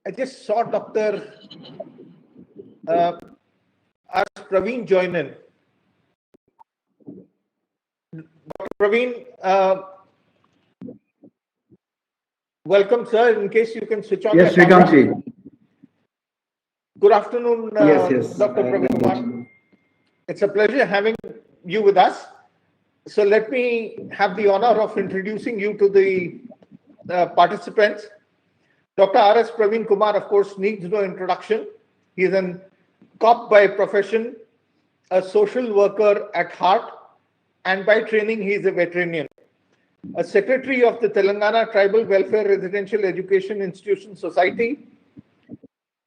I just saw Dr. R. Praveen join in. Dr. Praveen, welcome, sir. In case you can switch on. Yes, Srikanth. Good afternoon, yes. Dr. Praveen Kumar. It's a pleasure having you with us. So let me have the honor of introducing you to the participants. Dr. R.S. Praveen Kumar, of course, needs no introduction. He is an cop by profession, a social worker at heart, and by training, he is a veterinarian. A secretary of the Telangana Tribal Welfare Residential Education Institution Society,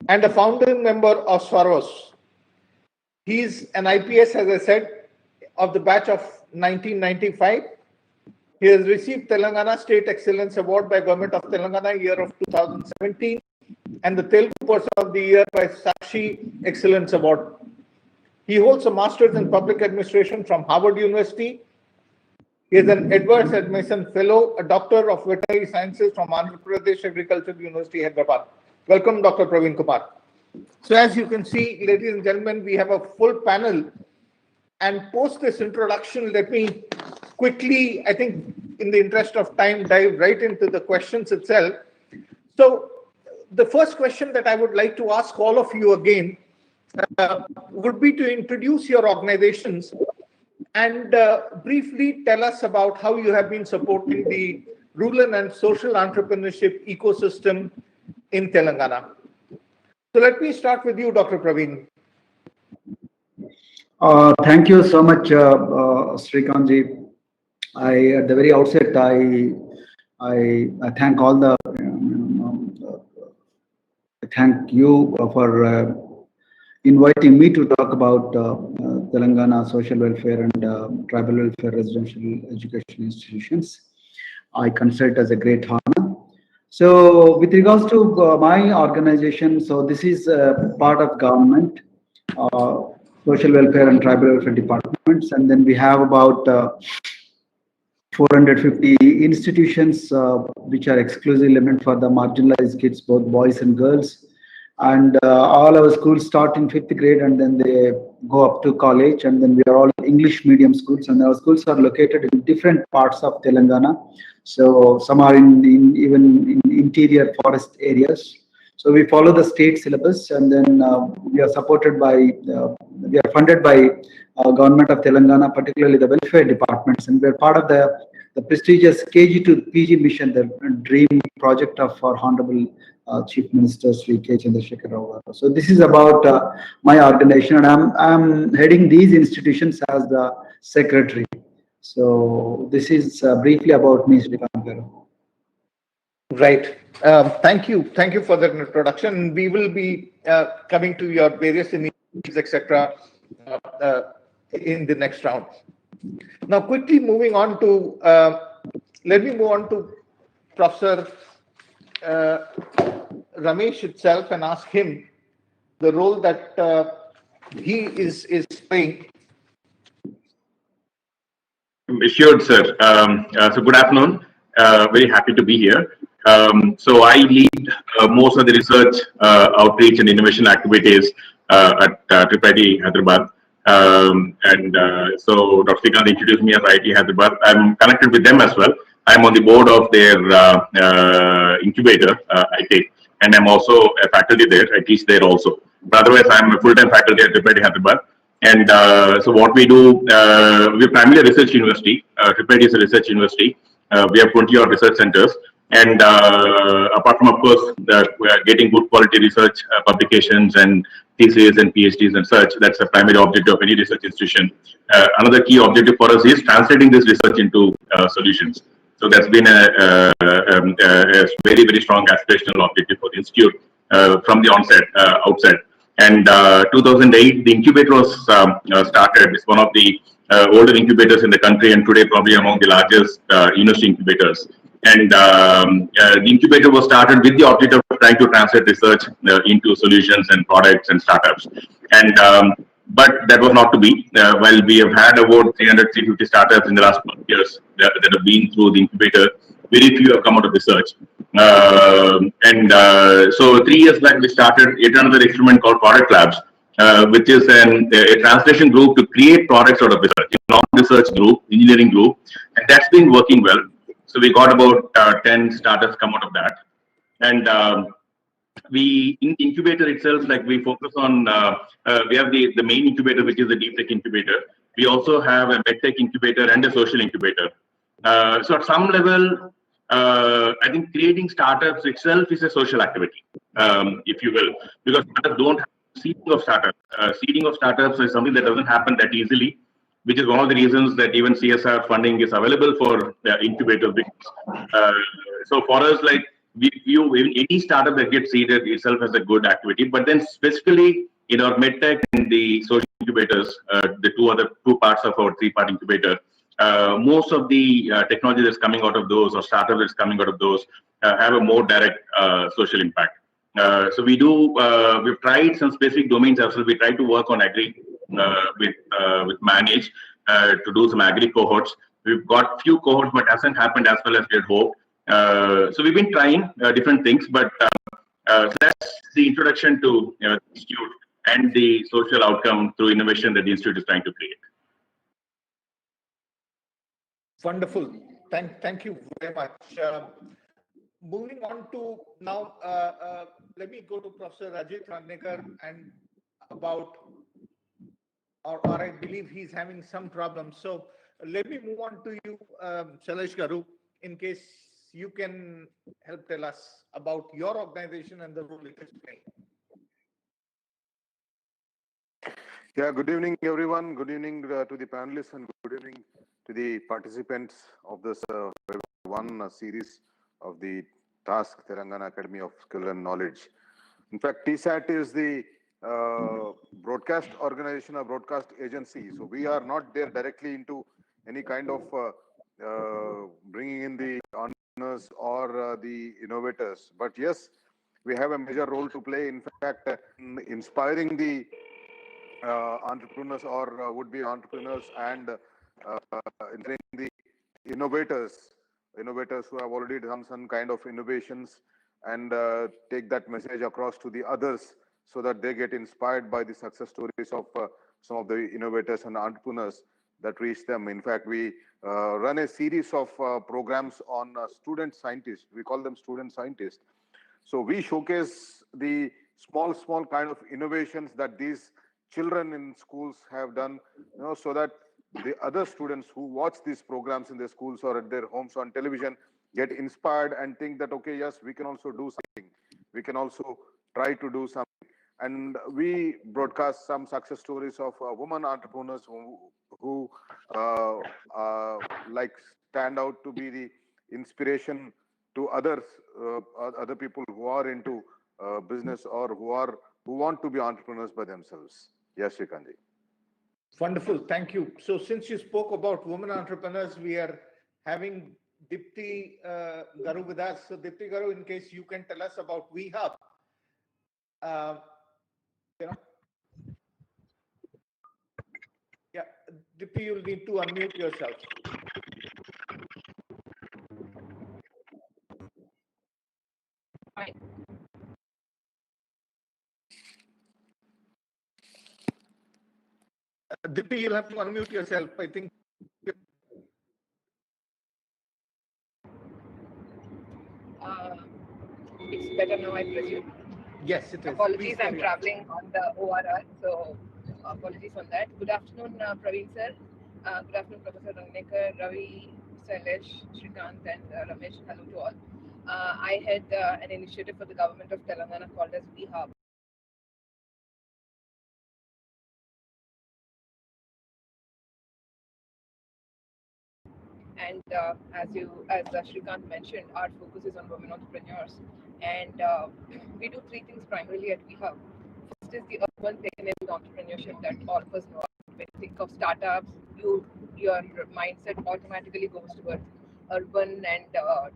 and a founding member of Swaros. He is an IPS, as I said, of the batch of 1995. He has received Telangana State Excellence Award by Government of Telangana year of 2017 and the Telugu Person of the Year by Sakshi Excellence Award. He holds a Master's in Public Administration from Harvard University. He is an Edwards Edmison Fellow, a Doctor of Veterinary Sciences from Andhra Pradesh Agricultural University, Hyderabad. Welcome, Dr. Praveen Kumar. So as you can see, ladies and gentlemen, we have a full panel. And post this introduction, let me quickly, I think in the interest of time, dive right into the questions itself. So the first question that I would like to ask all of you again would be to introduce your organizations and briefly tell us about how you have been supporting the rural and social entrepreneurship ecosystem in Telangana. So let me start with you, Dr. Praveen. Thank you so much, Srikanth. At the very outset, I thank all the thank you for inviting me to talk about Telangana social welfare and tribal welfare residential education institutions. I consider it as a great honor. So with regards to my organization, so this is part of government, social welfare and tribal welfare departments, and then we have about 450 institutions which are exclusively meant for the marginalized kids, both boys and girls. And all our schools start in 5th grade and then they go up to college, and then we are all English medium schools, and our schools are located in different parts of Telangana. So some are even in interior forest areas. So we follow the state syllabus, and then we are supported by, we are funded by Government of Telangana, particularly the welfare departments, and we are part of the prestigious KG to PG mission, the dream project of our Honorable Chief Minister Sri K. Chandrasekhar Rao. So this is about my organization, and I'm heading these institutions as the secretary. So this is briefly about me, Srikanth. Right. Thank you for that introduction. We will be coming to your various initiatives, etc., in the next round. Now, quickly moving on to, let me move on to Professor Ramesh itself and ask him the role that he is playing. Sure, sir. So good afternoon. Very happy to be here. So I lead most of the research, outreach and innovation activities at IIT Hyderabad. So Dr. Srikanth introduced me as IIT Hyderabad. I'm connected with them as well. I'm on the board of their incubator, IIT, and I'm also a faculty there. I teach there also. But otherwise, I'm a full-time faculty at IIT Hyderabad. And so what we do, we're primarily a research university. IIT is a research university. We have 20-odd research centers. And apart from, of course, we are getting good quality research publications and theses and PhDs and such, that's the primary objective of any research institution. Another key objective for us is translating this research into solutions. So that's been a very, very strong aspirational objective for the institute from the outset. And 2008, the incubator was started. It's one of the older incubators in the country, and today probably among the largest university incubators. And the incubator was started with the objective of trying to translate research into solutions and products and startups. And but that was not to be. While we have had about 300, 350 startups in the last 12 years that have been through the incubator, very few have come out of research. So 3 years back, we started yet another experiment called Product Labs, which is a translation group to create products out of research, a non-research group, engineering group, and that's been working well. So we got about 10 startups come out of that. And we in incubator itself, like we focus on we have the main incubator, which is the deep tech incubator. We also have a med tech incubator and a social incubator. So at some level, I think creating startups itself is a social activity, if you will, because startups don't have seeding of startups. Seeding of startups is something that doesn't happen that easily, which is one of the reasons that even CSR funding is available for incubators. So for us, like we view any startup that gets seeded itself as a good activity, but then specifically in our medtech and the social incubators, the two parts of our 3-part incubator, most of the technology that's coming out of those or startup that's coming out of those have a more direct social impact. So we've tried some specific domains as well. We tried to work on agri with Manage to do some agri cohorts. We've got few cohorts, but hasn't happened as well as we had hoped. So we've been trying different things, but so that's the introduction to the institute and the social outcome through innovation that the institute is trying to create. Wonderful. Thank you very much. Moving on to now, let me go to Professor Rajit Rangnekar and about, or I believe he's having some problems. So let me move on to you, Shailesh Garu, in case you can help tell us about your organization and the role it is playing. Yeah, good evening, everyone. Good evening to the panelists and good evening to the participants of this one series of the task Telangana Academy of Skill and Knowledge. In fact, TSAT is the broadcast organization or broadcast agency. So we are not there directly into any kind of bringing in the entrepreneurs or the innovators. But yes, we have a major role to play. In fact, in inspiring the entrepreneurs or would-be entrepreneurs and the innovators who have already done some kind of innovations and take that message across to the others so that they get inspired by the success stories of some of the innovators and entrepreneurs that reach them. In fact, we run a series of programs on student scientists. We call them student scientists. So we showcase the small kind of innovations that these children in schools have done, so that the other students who watch these programs in their schools or at their homes on television get inspired and think that, okay, yes, we can also do something. We can also try to do something. And we broadcast some success stories of women entrepreneurs who like stand out to be the inspiration to others, other people who are into business or who want to be entrepreneurs by themselves. Yes, Shrikantji. Wonderful, thank you. So since you spoke about women entrepreneurs, we are having Dipti Garu with us. So Dipti Garu, in case you can tell us about WeHub. Yeah, Dipti, you'll need to unmute yourself. Fine. Dipti, you'll have to unmute yourself, I think. It's better now, I presume. Yes, it is. Apologies, I'm traveling on the ORR, so apologies on that. Good afternoon, Praveen sir. Good afternoon, Professor Rangnekar, Ravi, Shailesh, Shrikant, and Ramesh. Hello to all. I had an initiative for the government of Telangana called as WeHub. And as Shrikant mentioned, our focus is on women entrepreneurs, and we do 3 things primarily at WeHub. First is the urban tech-enabled entrepreneurship that all of us know. When you think of startups, your mindset automatically goes towards urban and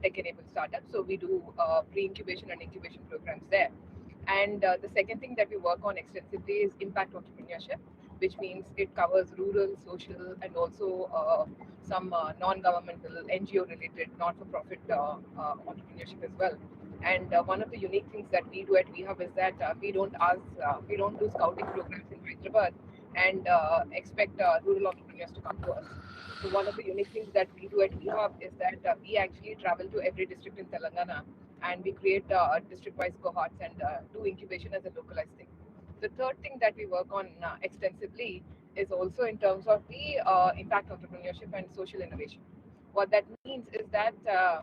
tech-enabled startups. So we do pre-incubation and incubation programs there. And the second thing that we work on extensively is impact entrepreneurship. which means it covers rural, social, and also some non-governmental, NGO-related, not-for-profit entrepreneurship as well. And one of the unique things that we do at WeHub is that we don't do scouting programs in Hyderabad and expect rural entrepreneurs to come to us. So one of the unique things that we do at WeHub is that we actually travel to every district in Telangana and we create district-wise cohorts and do incubation as a localized thing. The third thing that we work on extensively is also in terms of the impact entrepreneurship and social innovation. What that means is that a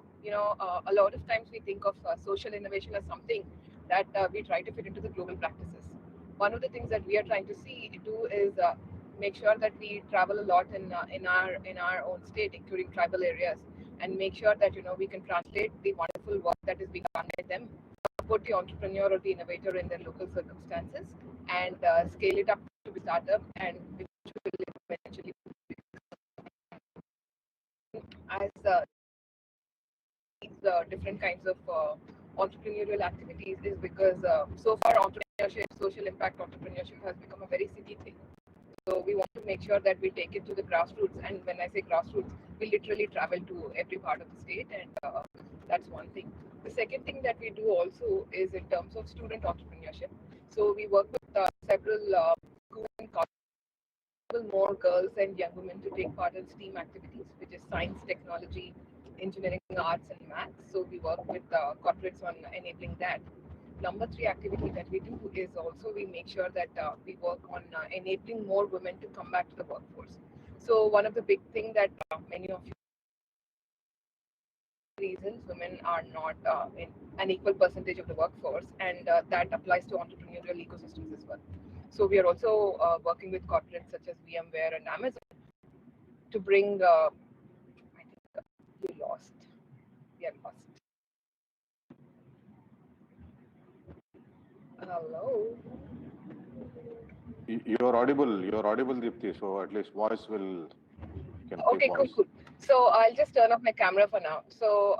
lot of times we think of social innovation as something that we try to fit into the global practices. One of the things that we are trying to do is make sure that we travel a lot in our own state, including tribal areas, and make sure that we can translate the wonderful work that is being done by them, support the entrepreneur or the innovator in their local circumstances, and scale it up to the startup, and which will eventually as these different kinds of entrepreneurial activities is because so far entrepreneurship, social impact entrepreneurship has become a very city thing. So we want to make sure that we take it to the grassroots. And when I say grassroots, we literally travel to every part of the state, and that's one thing. The second thing that we do also is in terms of student entrepreneurship. So we work with several schools and colleges, more girls and young women to take part in STEAM activities, which is science, technology, engineering, arts, and maths. So we work with corporates on enabling that. Number three activity that we do is also we make sure that we work on enabling more women to come back to the workforce. So one of the big thing that many of you reasons women are not in an equal percentage of the workforce, and that applies to entrepreneurial ecosystems as well. So we are also working with corporates such as VMware and Amazon to bring. I think we lost. We are lost. Hello. You're audible, Deepthi. So at least voice will can take Okay, voice. cool. So I'll just turn off my camera for now. So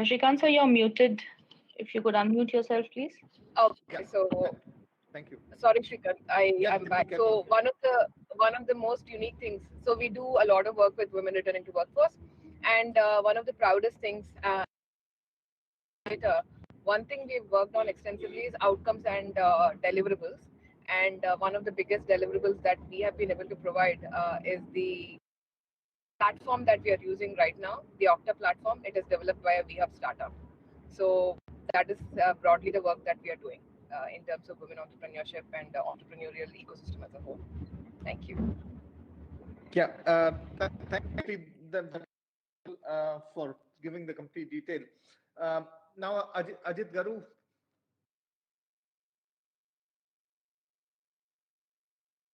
Shrikant, sir, you're muted. If you could unmute yourself, please. okay, so Thank you. sorry, Shrikant, Yeah, I'm back. Deepika, So one of the most unique things. So we do a lot of work with women returning to workforce, and one of the proudest things. Later, one thing we've worked on extensively is outcomes and deliverables. And one of the biggest deliverables that we have been able to provide is the platform that we are using right now, the Octa platform. It is developed by a WeHub startup. So that is broadly the work that we are doing in terms of women entrepreneurship and entrepreneurial ecosystem as a whole. Thank you. Yeah, thank you for giving the complete detail. Now, Ajit Garu.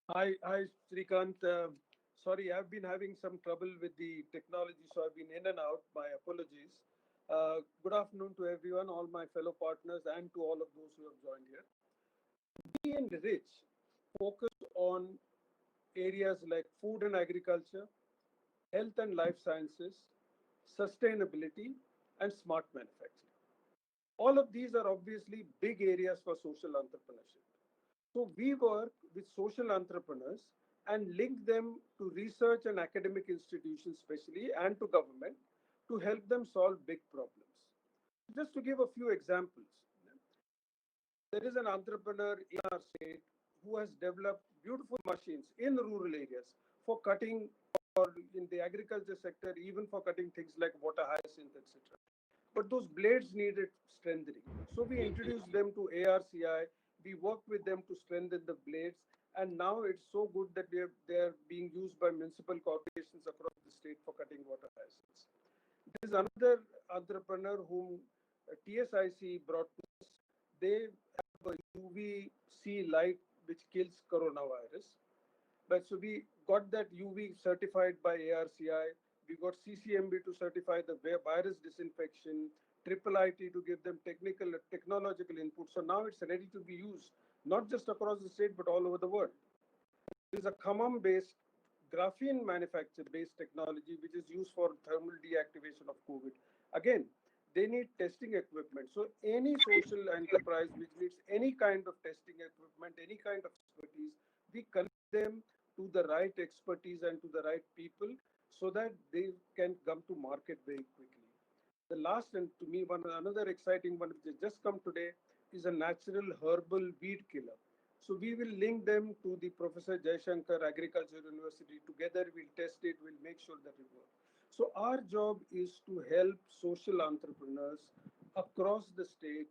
Hi, Srikant. Sorry, I've been having some trouble with the technology, so I've been in and out. My apologies. Good afternoon to everyone, all my fellow partners, and to all of those who have joined here. We in Rich focus on areas like food and agriculture, health and life sciences, sustainability, and smart manufacturing. All of these are obviously big areas for social entrepreneurship. So we work with social entrepreneurs and link them to research and academic institutions, especially, and to government to help them solve big problems. Just to give a few examples, there is an entrepreneur in our state who has developed beautiful machines in rural areas for cutting, or in the agriculture sector, even for cutting things like water hyacinth, etc. But those blades needed strengthening. So we introduced them to ARCI. We worked with them to strengthen the blades. And now it's so good that they're being used by municipal corporations across the state for cutting water hyacinths. There is another entrepreneur whom TSIC brought to us. They have a UVC light which kills coronavirus. But so we got that UV certified by ARCI. We got CCMB to certify the virus disinfection, triple IT to give them technological input. So now it's ready to be used, not just across the state, but all over the world. There is a Khammam-based graphene manufacture-based technology which is used for thermal deactivation of COVID. Again, they need testing equipment. So any social enterprise which needs any kind of testing equipment, any kind of expertise, we connect them to the right expertise and to the right people so that they can come to market very quickly. The last, and to me, another exciting one which has just come today, is a natural herbal weed killer. So we will link them to the Professor Jaishankar Agriculture University. Together we'll test it, we'll make sure that it works. So our job is to help social entrepreneurs across the state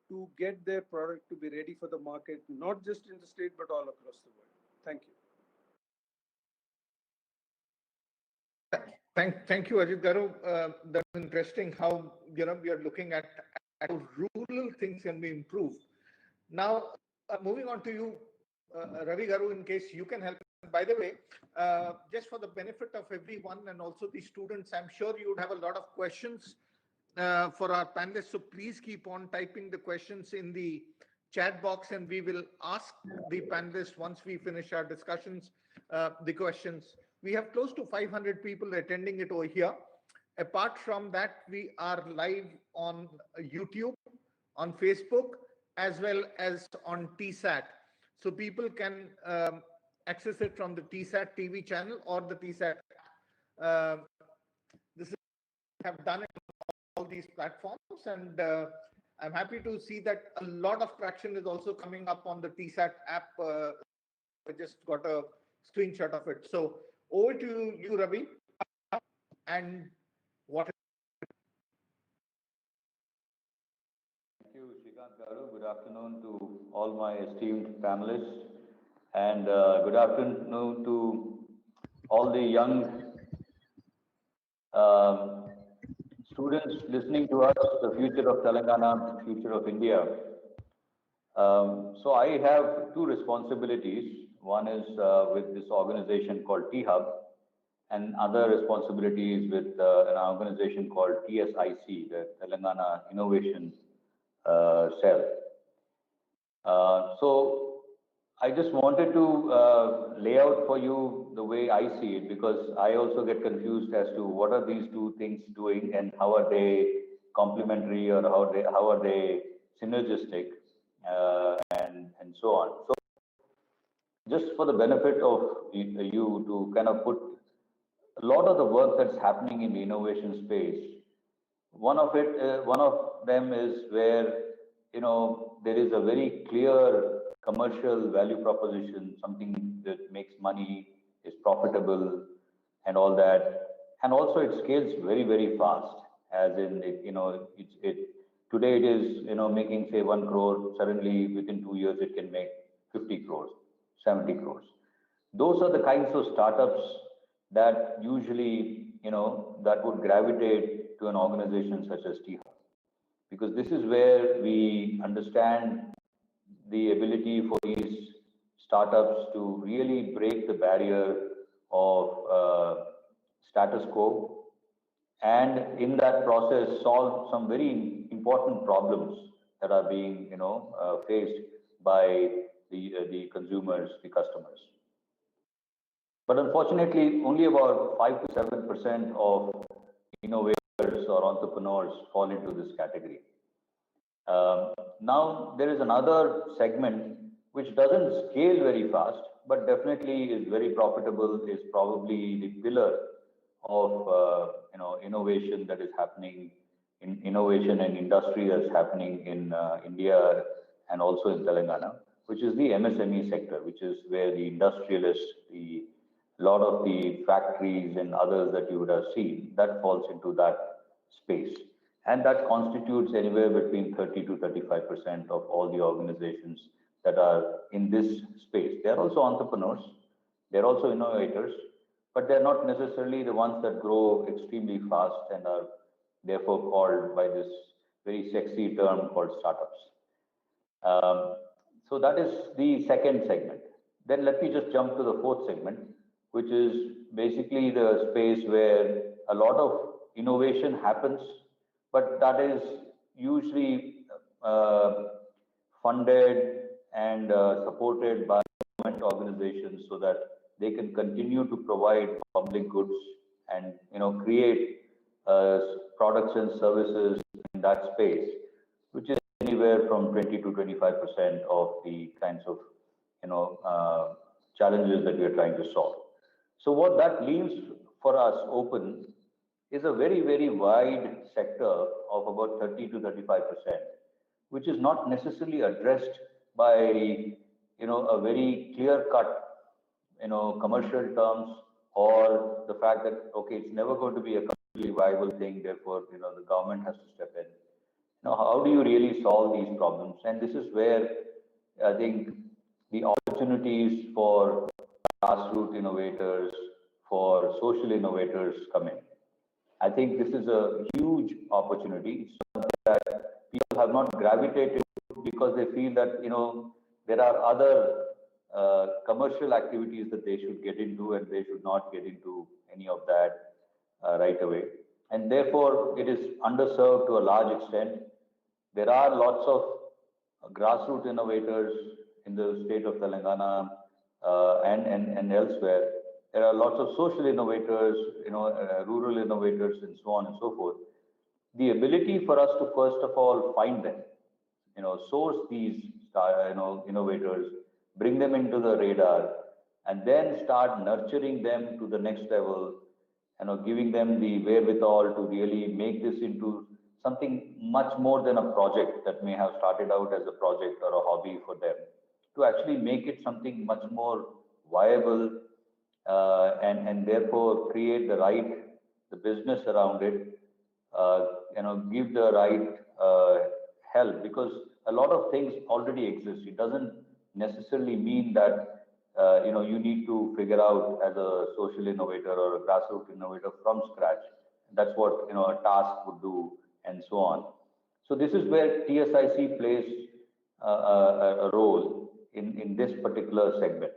to get their product to be ready for the market, not just in the state, but all across the world. Thank you. Thank you, Ajit Garu. That's interesting how we are looking at how rural things can be improved. Now, moving on to you, Ravi Garu, in case you can help. By the way, just for the benefit of everyone and also the students, I'm sure you would have a lot of questions for our panelists. So please keep on typing the questions in the chat box, and we will ask the panelists once we finish our discussions, the questions. We have close to 500 people attending it over here. Apart from that, we are live on YouTube, on Facebook, as well as on TSAT. So people can access it from the TSAT TV channel or the TSAT. This is have done it on all these platforms, and I'm happy to see that a lot of traction is also coming up on the TSAT app. I just got a screenshot of it. So over to you, Ravi, and what? Thank you, Shrikant Garu. Good afternoon to all my esteemed panelists, and good afternoon to all the young students listening to us, the future of Telangana, future of India. So I have two responsibilities. One is with this organization called T-Hub, and other responsibilities with an organization called TSIC, the Telangana Innovation Cell. So I just wanted to lay out for you the way I see it, because I also get confused as to what are these two things doing and how are they complementary, or how are they synergistic, and so on. So just for the benefit of you to kind of put a lot of the work that's happening in the innovation space, one of them is where there is a very clear commercial value proposition, something that makes money, is profitable, and all that, and also it scales very, very fast. As in, today it is making say 1 crore. Suddenly within 2 years it can make 50 crores, 70 crores. Those are the kinds of startups that usually that would gravitate to an organization such as T-Hub, because this is where we understand the ability for these startups to really break the barrier of status quo, and in that process solve some very important problems that are being faced by the consumers, the customers. But unfortunately, only about 5 to 7% of innovators or entrepreneurs fall into this category. Now, there is another segment which doesn't scale very fast, but definitely is very profitable, is probably the pillar of innovation that is happening in innovation and industry that's happening in India and also in Telangana, which is the MSME sector, which is where the industrialists, a lot of the factories and others that you would have seen, that falls into that space. And that constitutes anywhere between 30 to 35% of all the organizations that are in this space. They're also entrepreneurs, they're also innovators, but they're not necessarily the ones that grow extremely fast and are therefore called by this very sexy term called startups. So that is the second segment. Then let me just jump to the fourth segment, which is basically the space where a lot of innovation happens, but that is usually funded and supported by government organizations so that they can continue to provide public goods and create products and services in that space, which is anywhere from 20 to 25% of the kinds of challenges that we are trying to solve. So what that leaves for us open is a very, very wide sector of about 30 to 35%, which is not necessarily addressed by a very clear cut commercial terms, or the fact that okay, it's never going to be a commercially viable thing, therefore the government has to step in. Now, how do you really solve these problems? And this is where I think the opportunities for grassroots innovators, for social innovators come in. I think this is a huge opportunity. It's something that people have not gravitated to because they feel that there are other commercial activities that they should get into, and they should not get into any of that right away. And therefore, it is underserved to a large extent. There are lots of grassroots innovators in the state of Telangana and elsewhere. There are lots of social innovators, rural innovators, and so on and so forth. The ability for us to first of all find them, source these innovators, bring them into the radar, and then start nurturing them to the next level, giving them the wherewithal to really make this into something much more than a project that may have started out as a project or a hobby for them, to actually make it something much more viable, and therefore create the business around it, give the right help, because a lot of things already exist. It doesn't necessarily mean that you need to figure out as a social innovator or a grassroots innovator from scratch. That's what a task would do, and so on. So this is where TSIC plays a role in this particular segment,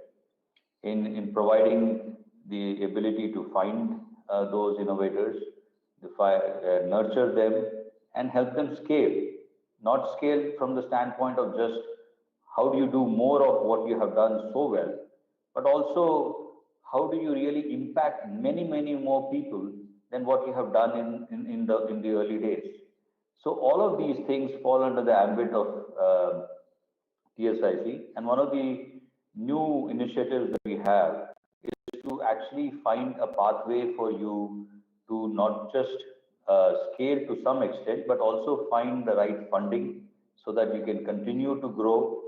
in providing the ability to find those innovators, nurture them, and help them scale. Not scale from the standpoint of just how do you do more of what you have done so well, but also how do you really impact many, many more people than what you have done in the early days. So all of these things fall under the ambit of TSIC, and one of the new initiatives that we have is to actually find a pathway for you to not just scale to some extent, but also find the right funding so that you can continue to grow,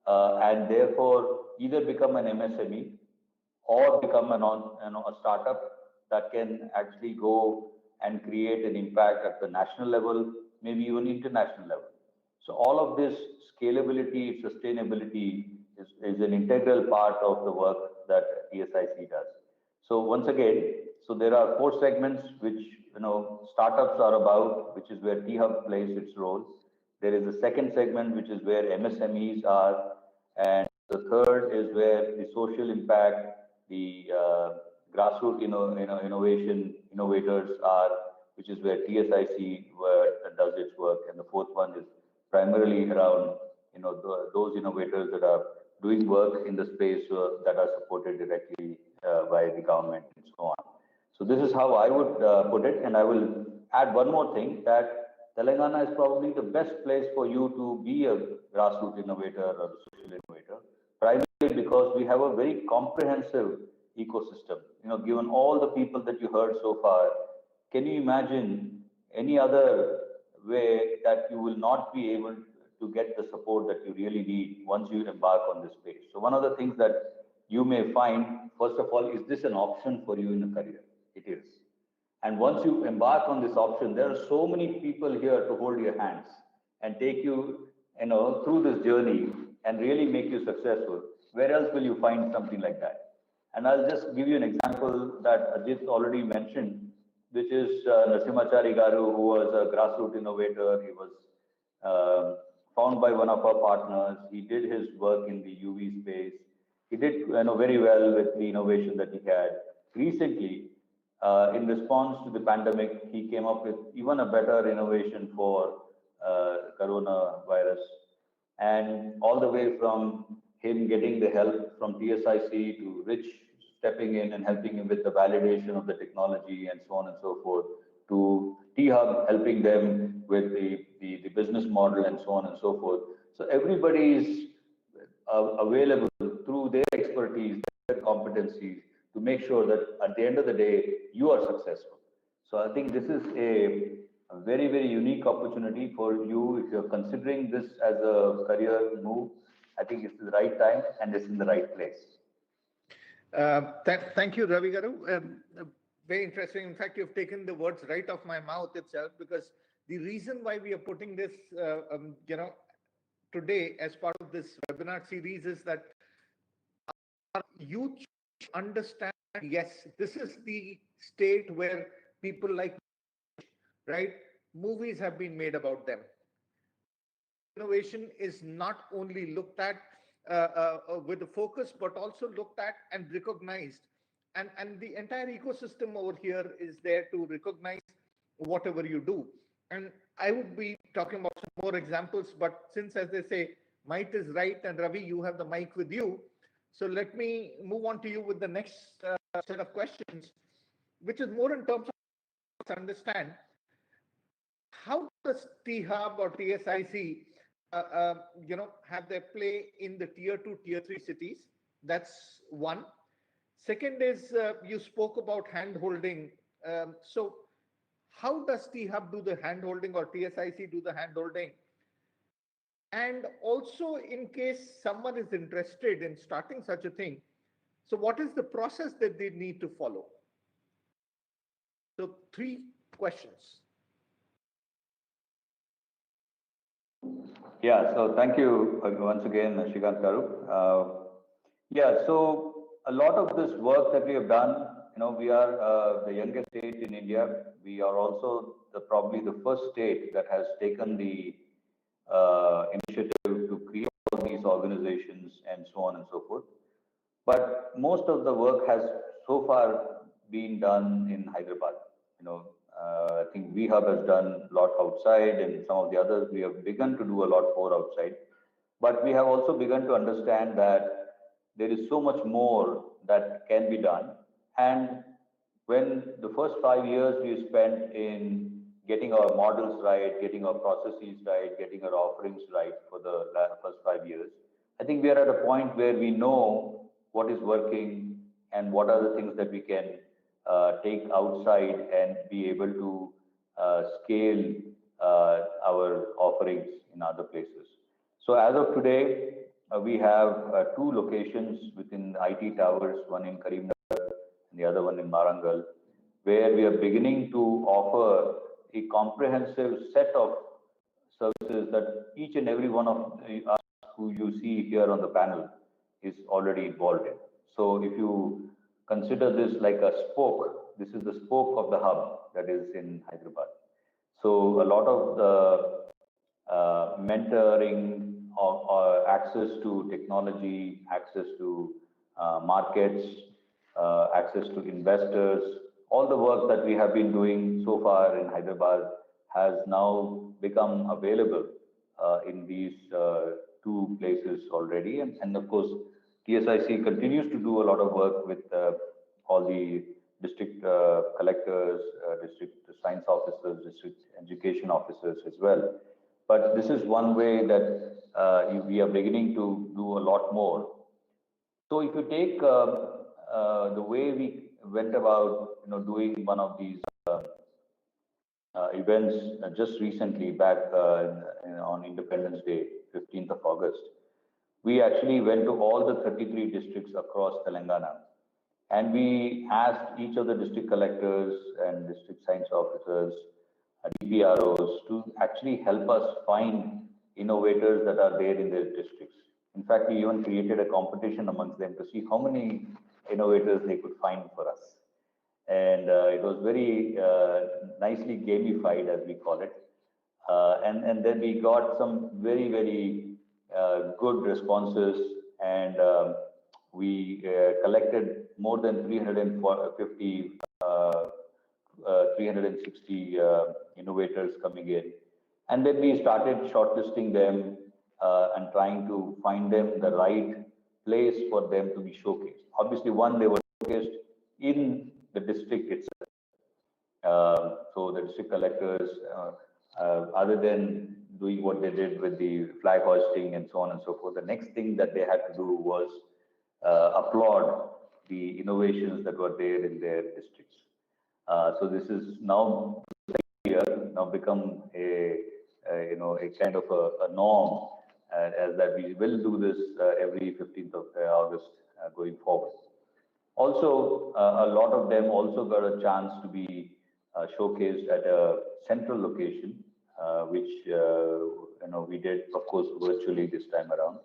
and therefore either become an MSME or become a startup that can actually go and create an impact at the national level, maybe even international level. So all of this scalability, sustainability is an integral part of the work that TSIC does. So once again, so there are 4 segments which startups are about, which is where T-Hub plays its role. There is a second segment which is where MSMEs are, and the third is where the social impact, the grassroots innovators are, which is where TSIC does its work, and the fourth one is primarily around those innovators that are doing work in the space that are supported directly by the government and so on. So this is how I would put it, and I will add one more thing, that Telangana is probably the best place for you to be a grassroots innovator or a social innovator, primarily because we have a very comprehensive ecosystem. Given all the people that you heard so far, can you imagine any other way that you will not be able to get the support that you really need once you embark on this space? So one of the things that you may find, first of all, is this an option for you in a career? It is. And once you embark on this option, there are so many people here to hold your hands and take you, through this journey and really make you successful. Where else will you find something like that? And I'll just give you an example that Ajit already mentioned, which is Nasimachari Garu, who was a grassroots innovator. He was found by one of our partners. He did his work in the UV space. He did very well with the innovation that he had. Recently, in response to the pandemic, he came up with even a better innovation for coronavirus, and all the way from him getting the help from TSIC to Rich stepping in and helping him with the validation of the technology and so on and so forth, to T-Hub helping them with the business model and so on and so forth. So everybody is available through their expertise, their competencies to make sure that at the end of the day, you are successful. So I think this is a very, very unique opportunity for you. If you're considering this as a career move, I think it's the right time and it's in the right place. Thank you, Ravi Garu. Very interesting. In fact, you've taken the words right off my mouth itself, because the reason why we are putting this, today as part of this webinar series is that our youth understand, yes, this is the state where people like, right? Movies have been made about them. Innovation is not only looked at with a focus, but also looked at and recognized. And the entire ecosystem over here is there to recognize whatever you do. And I would be talking about some more examples, but since, as they say, might is right, and Ravi, you have the mic with you. So let me move on to you with the next set of questions, which is more in terms of to understand how does T-Hub or TSIC, have their play in the tier 2, tier 3 cities? That's one. Second is you spoke about hand-holding. So how does T-Hub do the hand-holding or TSIC do the hand-holding? And also, in case someone is interested in starting such a thing, so what is the process that they need to follow? So 3 questions. Yeah, so thank you once again, Shrikant Garu. Yeah, so a lot of this work that we have done, we are the youngest state in India. We are also probably the first state that has taken the initiative to create all these organizations and so on and so forth. But most of the work has so far been done in Hyderabad. I think VHub has done a lot outside, and some of the others we have begun to do a lot more outside. But we have also begun to understand that there is so much more that can be done. And when the first 5 years we spent in getting our models right, getting our processes right, getting our offerings right for the first 5 years, I think we are at a point where we know what is working and what are the things that we can take outside and be able to scale our offerings in other places. So as of today, we have 2 locations within IT towers, one in Karimnagar and the other one in Marangal, where we are beginning to offer a comprehensive set of services that each and every one of us who you see here on the panel is already involved in. So if you consider this like a spoke, this is the spoke of the hub that is in Hyderabad. So a lot of the mentoring or access to technology, access to markets, access to investors, all the work that we have been doing so far in Hyderabad has now become available in these 2 places already. And of course, TSIC continues to do a lot of work with all the district collectors, district science officers, district education officers as well. But this is one way that we are beginning to do a lot more. So if you take the way we went about, doing one of these events just recently back on Independence Day, 15th of August, we actually went to all the 33 districts across Telangana. And we asked each of the district collectors and district science officers, DPROs, to actually help us find innovators that are there in their districts. In fact, we even created a competition amongst them to see how many innovators they could find for us. And it was very nicely gamified, as we call it. And then we got some very, very good responses, and we collected more than 350, 360 innovators coming in. And then we started shortlisting them and trying to find them the right place for them to be showcased. Obviously, one, they were showcased in the district itself. So the district collectors, other than doing what they did with the flag hoisting and so on and so forth, the next thing that they had to do was applaud the innovations that were there in their districts. So this is now now become a kind of a norm, as that we will do this every 15th of August going forward. Also, a lot of them also got a chance to be showcased at a central location, which we did, of course, virtually this time around.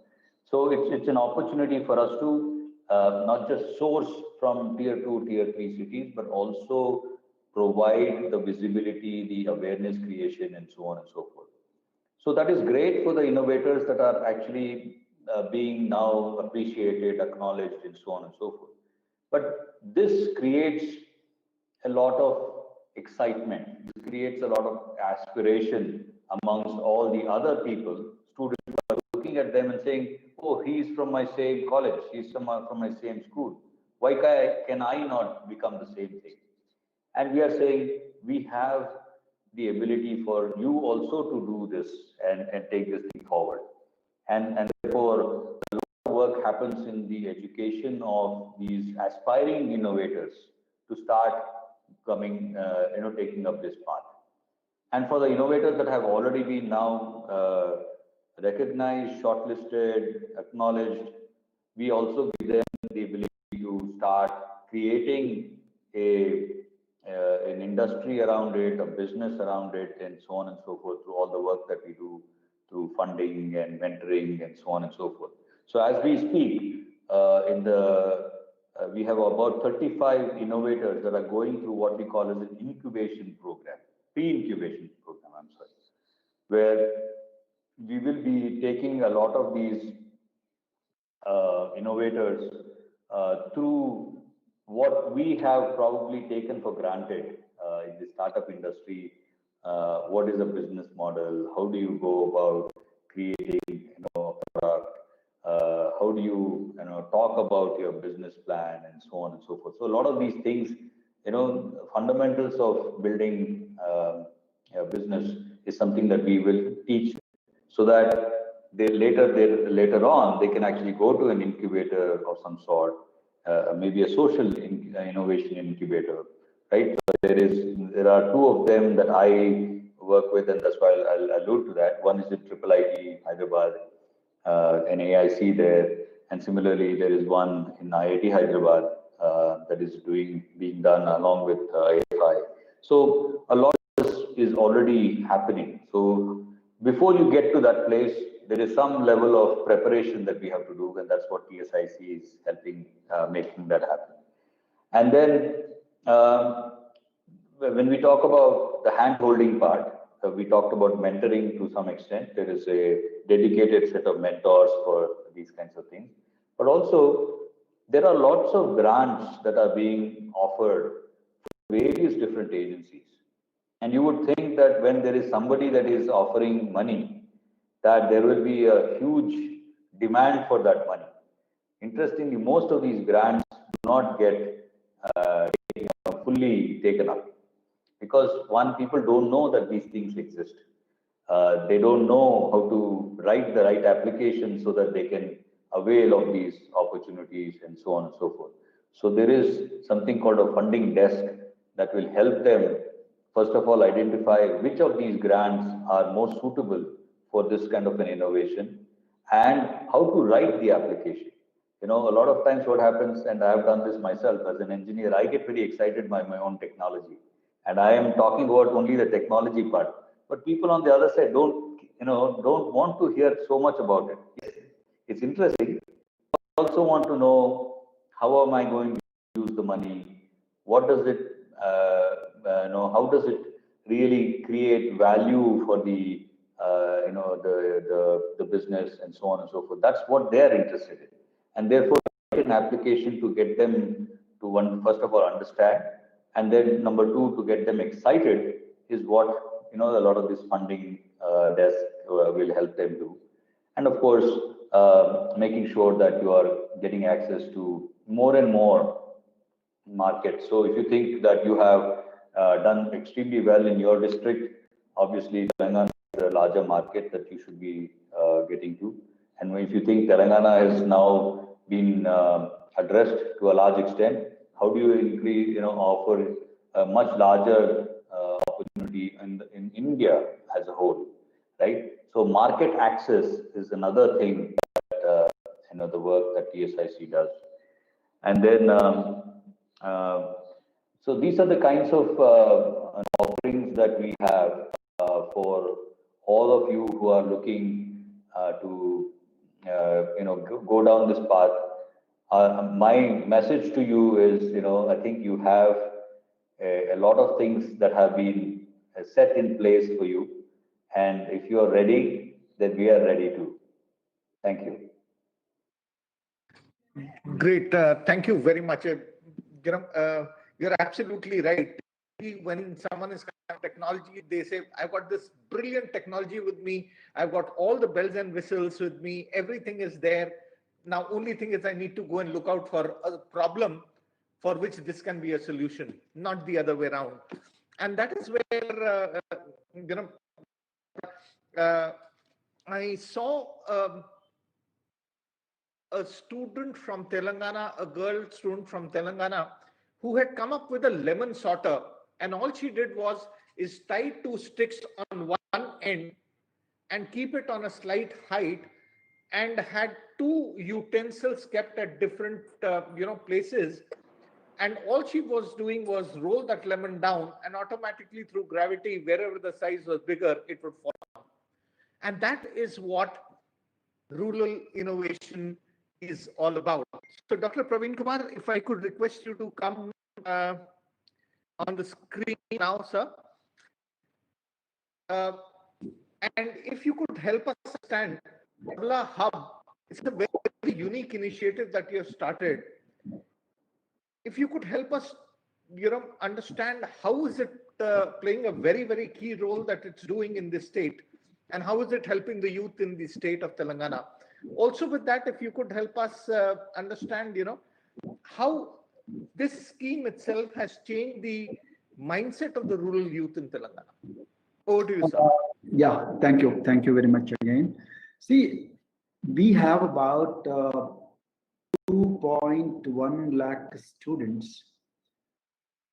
So it's an opportunity for us to not just source from tier 2, tier 3 cities, but also provide the visibility, the awareness creation, and so on and so forth. So that is great for the innovators that are actually being now appreciated, acknowledged, and so on and so forth. But this creates a lot of excitement. This creates a lot of aspiration amongst all the other people, students who are looking at them and saying, oh, he's from my same college, he's from my same school. Why can I not become the same thing? And we are saying we have the ability for you also to do this and take this thing forward. And therefore, a lot of work happens in the education of these aspiring innovators to start coming, taking up this path. And for the innovators that have already been now recognized, shortlisted, acknowledged, we also give them the ability to start creating an industry around it, a business around it, and so on and so forth, through all the work that we do through funding and mentoring and so on and so forth. So as we speak, we have about 35 innovators that are going through what we call as an incubation program, pre-incubation program, I'm sorry, where we will be taking a lot of these innovators through what we have probably taken for granted in the startup industry. What is a business model? How do you go about creating a product? How do you talk about your business plan and so on and so forth? So a lot of these things, fundamentals of building a business is something that we will teach, so that later on they can actually go to an incubator of some sort, maybe a social innovation incubator, right? So there are two of them that I work with, and that's why I'll allude to that. One is in IIIT Hyderabad, an AIC there, and similarly there is one in IIT Hyderabad that is being done along with AFI. So a lot of this is already happening. So before you get to that place, there is some level of preparation that we have to do, and that's what TSIC is helping making that happen. And then when we talk about the hand-holding part, we talked about mentoring to some extent. There is a dedicated set of mentors for these kinds of things. But also, there are lots of grants that are being offered for various different agencies. And you would think that when there is somebody that is offering money, that there will be a huge demand for that money. Interestingly, most of these grants do not get fully taken up, because one, people don't know that these things exist. They don't know how to write the right application so that they can avail of these opportunities and so on and so forth. So there is something called a funding desk that will help them, first of all, identify which of these grants are most suitable for this kind of an innovation and how to write the application. A lot of times what happens, and I have done this myself as an engineer, I get very excited by my own technology. And I am talking about only the technology part. But people on the other side don't want to hear so much about it. Yes, it's interesting. I also want to know, how am I going to use the money? What does it, how does it really create value for the, the business and so on and so forth? That's what they're interested in. And therefore, an application to get them to, one, first of all, understand, and then number two, to get them excited is what a lot of this funding desk will help them do. And of course, making sure that you are getting access to more and more markets. So if you think that you have done extremely well in your district, obviously Telangana is a larger market that you should be getting to. And if you think Telangana has now been addressed to a large extent, how do you increase, offer a much larger opportunity in India as a whole, right? So market access is another thing that, the work that TSIC does. And then, so these are the kinds of offerings that we have for all of you who are looking to, go down this path. My message to you is, I think you have a lot of things that have been set in place for you. And if you are ready, then we are ready too. Thank you. Great. Thank you very much. You're absolutely right. When someone is technology, they say, I've got this brilliant technology with me. I've got all the bells and whistles with me. Everything is there. Now, only thing is I need to go and look out for a problem for which this can be a solution, not the other way around. And that is where, I saw a student from Telangana, a girl student from Telangana, who had come up with a lemon sorter, and all she did is tie 2 sticks on one end and keep it on a slight height, and had 2 utensils kept at different places, and all she was doing was roll that lemon down, and automatically through gravity, wherever the size was bigger, it would fall down. And that is what rural innovation is all about. So, Dr. Praveen Kumar, if I could request you to come on the screen now, sir. And if you could help us understand Tabla Hub, it's a very, very unique initiative that you have started. If you could help us, understand how is it playing a very, very key role that it's doing in this state, and how is it helping the youth in the state of Telangana? Also with that, if you could help us understand, how this scheme itself has changed the mindset of the rural youth in Telangana. Over to you, sir. Yeah, thank you. Thank you very much again. See, we have about 2.1 lakh students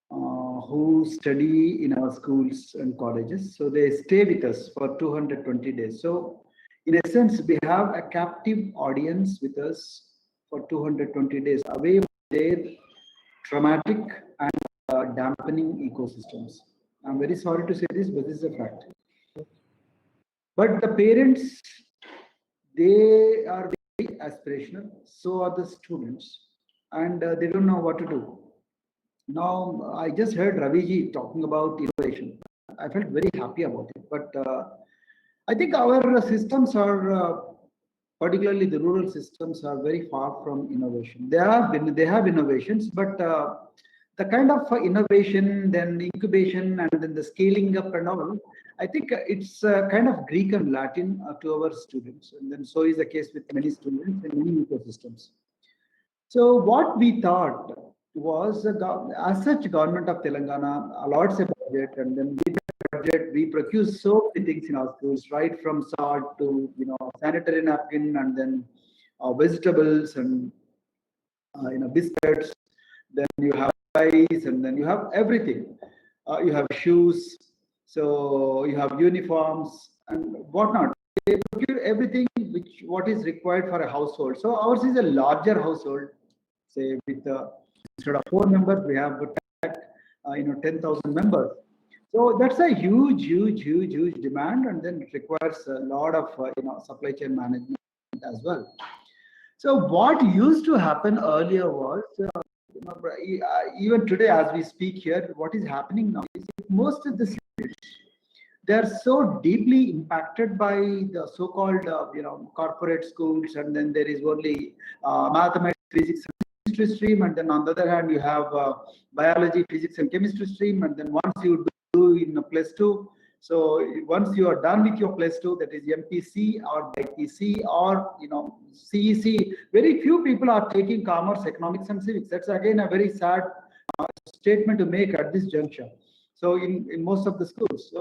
who study in our schools and colleges. So they stay with us for 220 days. So in a sense, we have a captive audience with us for 220 days away from their traumatic and dampening ecosystems. I'm very sorry to say this, but this is a fact. But the parents, they are very aspirational, so are the students, and they don't know what to do. Now, I just heard Raviji talking about innovation. I felt very happy about it, but I think our systems are, particularly the rural systems, are very far from innovation. They have innovations, but the kind of innovation, then incubation, and then the scaling up and all, I think it's kind of Greek and Latin to our students. And then so is the case with many students in many ecosystems. So what we thought was, as such, government of Telangana allots a budget, and then with the budget, we procure so many things in our schools, right from salt to, sanitary napkin, and then vegetables, and, biscuits. Then you have rice, and then you have everything. You have shoes, so you have uniforms and whatnot. They procure everything what is required for a household. So ours is a larger household. Say with instead of 4 members, we have 10,000 members. So that's a huge demand, and then it requires a lot of supply chain management as well. So what used to happen earlier was, even today as we speak here, what is happening now is most of the students, they are so deeply impacted by the so-called corporate schools, and then there is only mathematics, physics, and chemistry stream, and then on the other hand you have biology, physics, and chemistry stream, and then once you do in +2, So once you are done with your +2, that is MPC or BPC or CEC, very few people are taking commerce, economics, and civics. That's again a very sad statement to make at this juncture. So in most of the schools,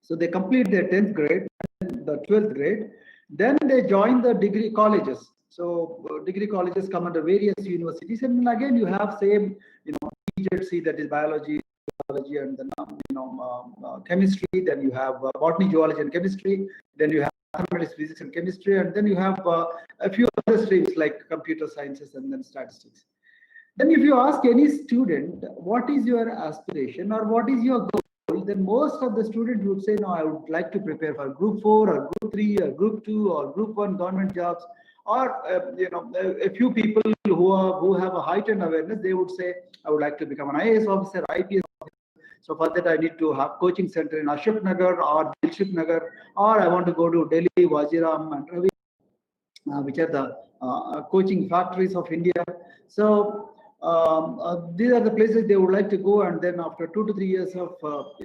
so they complete their 10th grade, the 12th grade, then they join the degree colleges. So degree colleges come under various universities, and again you have same BJC, that is biology, and then chemistry. Then you have botany, zoology, and chemistry. Then you have mathematics, physics, and chemistry, and then you have a few other streams like computer sciences and then statistics. Then if you ask any student, what is your aspiration or what is your goal, then most of the students would say, no, I would like to prepare for Group 4 or Group 3 or Group 2 or Group 1 government jobs. Or a few people who have a heightened awareness, they would say, I would like to become an IAS officer, IPS officer. So for that, I need to have coaching center in Ashok Nagar or Dilship Nagar, or I want to go to Delhi, Wajiram, and Ravi, which are the coaching factories of India. So these are the places they would like to go, and then after 2 to 3 years of